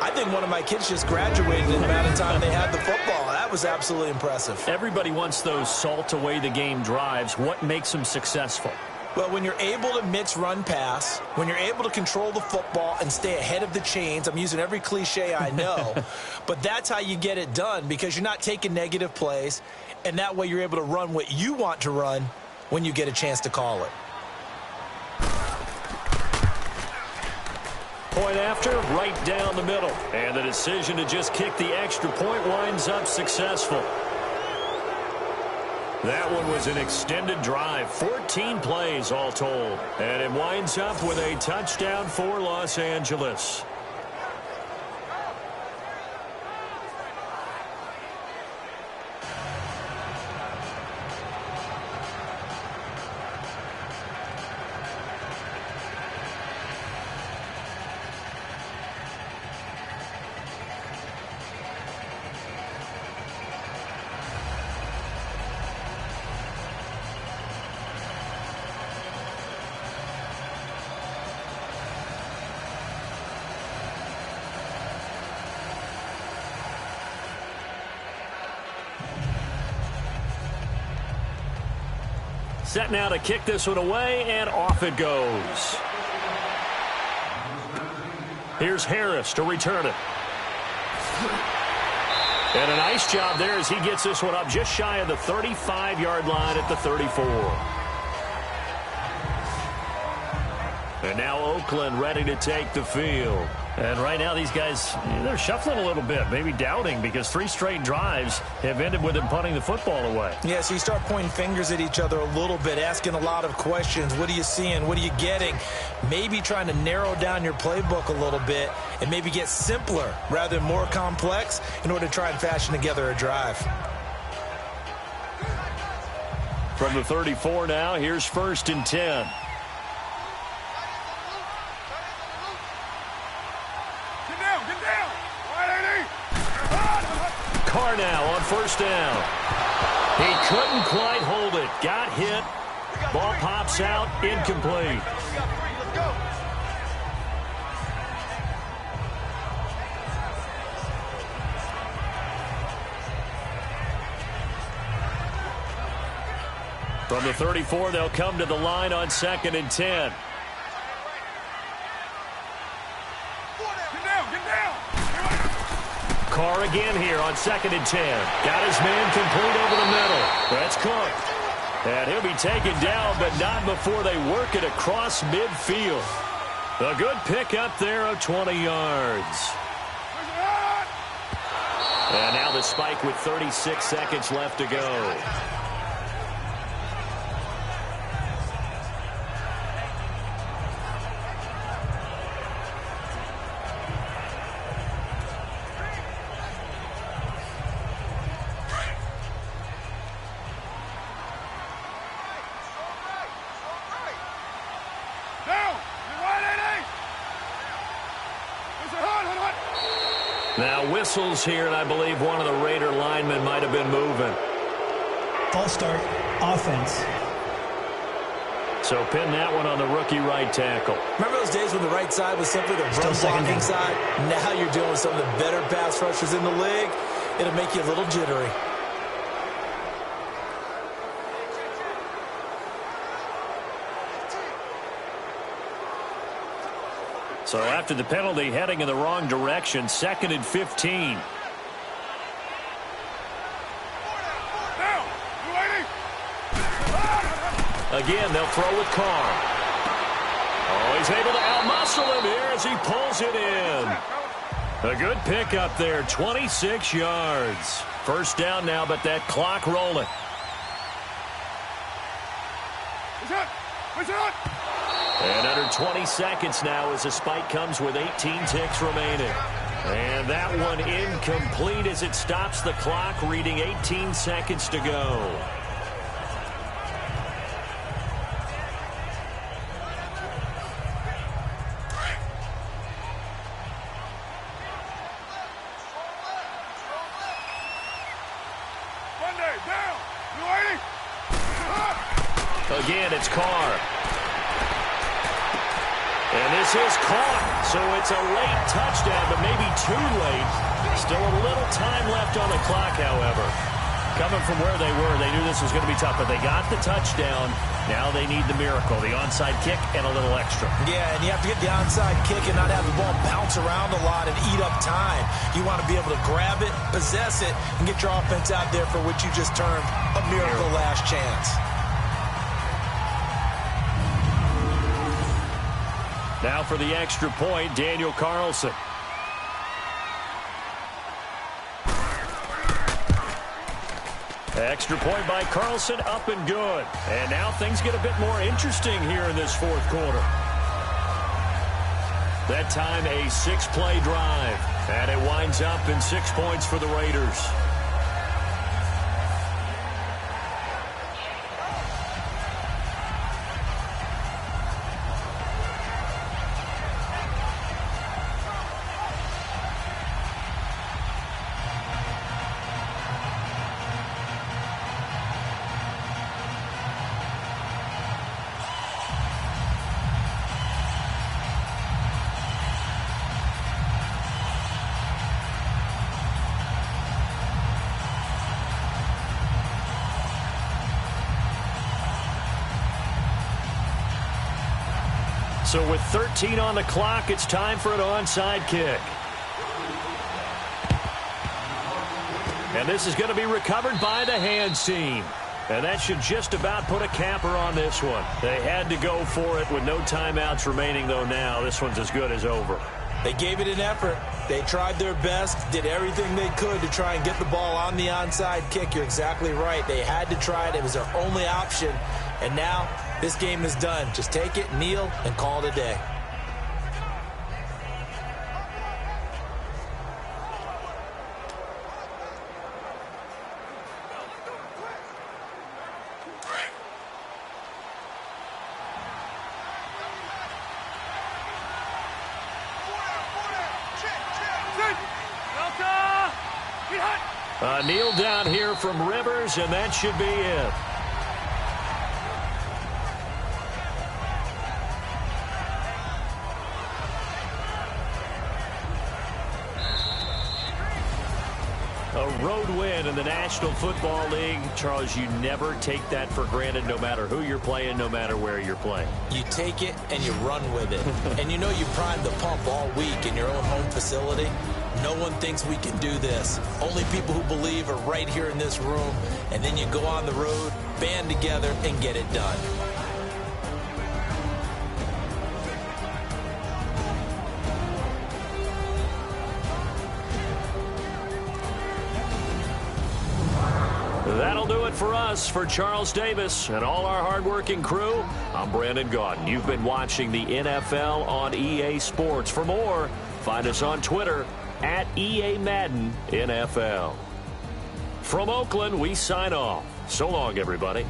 I think one of my kids just graduated in the amount of time they had the football. That was absolutely impressive. Everybody wants those salt away the game drives. What makes them successful? Well, when you're able to mix run pass, when you're able to control the football and stay ahead of the chains, I'm using every cliche I know, but that's how you get it done because you're not taking negative plays, and that way you're able to run what you want to run when you get a chance to call it. Point after, right down the middle. And the decision to just kick the extra point winds up successful. That one was an extended drive, 14 plays all told. And it winds up with a touchdown for Los Angeles. Set now to kick this one away, and off it goes. Here's Harris to return it. And a nice job there as he gets this one up just shy of the 35-yard line at the 34. And now Oakland ready to take the field. And right now these guys, they're shuffling a little bit, maybe doubting because 3 straight drives have ended with them punting the football away. Yeah, so you start pointing fingers at each other a little bit, asking a lot of questions. What are you seeing? What are you getting? Maybe trying to narrow down your playbook a little bit and maybe get simpler rather than more complex in order to try and fashion together a drive. From the 34 now, here's 1st and 10. Carr now on 1st down. He couldn't quite hold it. Got hit. Ball pops out. Incomplete. From the 34, they'll come to the line on 2nd and 10. Carr again here on 2nd and 10. Got his man complete over the middle. That's cooked. And he'll be taken down, but not before they work it across midfield. A good pickup there of 20 yards. And now the spike with 36 seconds left to go. Now whistles here, and I believe one of the Raider linemen might have been moving. False start, offense. So pin that one on the rookie right tackle. Remember those days when the right side was simply the run blocking side? Now you're dealing with some of the better pass rushers in the league. It'll make you a little jittery. So after the penalty, heading in the wrong direction, 2nd and 15. Again, they'll throw with Carr. Oh, he's able to outmuscle him here as he pulls it in. A good pickup there, 26 yards. 1st down now, but that clock rolling. And under 20 seconds now as the spike comes with 18 ticks remaining. And that one incomplete as it stops the clock, reading 18 seconds to go. again. It's Carr. And this is caught. So it's a late touchdown, but maybe too late. Still a little time left on the clock, however. Coming from where they were, they knew this was going to be tough, but they got the touchdown. Now they need the miracle, the onside kick and a little extra. Yeah, and you have to get the onside kick and not have the ball bounce around a lot and eat up time. You want to be able to grab it, possess it, and get your offense out there for what you just termed a miracle last chance. Now for the extra point, Daniel Carlson. Extra point by Carlson, up and good. And now things get a bit more interesting here in this fourth quarter. That time a 6-play drive. And it winds up in 6 points for the Raiders. So with 13 on the clock, it's time for an onside kick. And this is going to be recovered by the hands team. And that should just about put a capper on this one. They had to go for it with no timeouts remaining, though now this one's as good as over. They gave it an effort. They tried their best, did everything they could to try and get the ball on the onside kick. You're exactly right. They had to try it. It was their only option. And now this game is done. Just take it, kneel, and call it a day. Kneel down here from Rivers, and that should be it. A road win in the National Football League. Charles, you never take that for granted, no matter who you're playing, no matter where you're playing. You take it and you run with it. And you know you primed the pump all week in your own home facility. No one thinks we can do this. Only people who believe are right here in this room. And then you go on the road, band together, and get it done. That'll do it for us. For Charles Davis and all our hardworking crew, I'm Brandon Gaudin. You've been watching the NFL on EA Sports. For more, find us on Twitter at EA Madden NFL. From Oakland, we sign off. So long, everybody.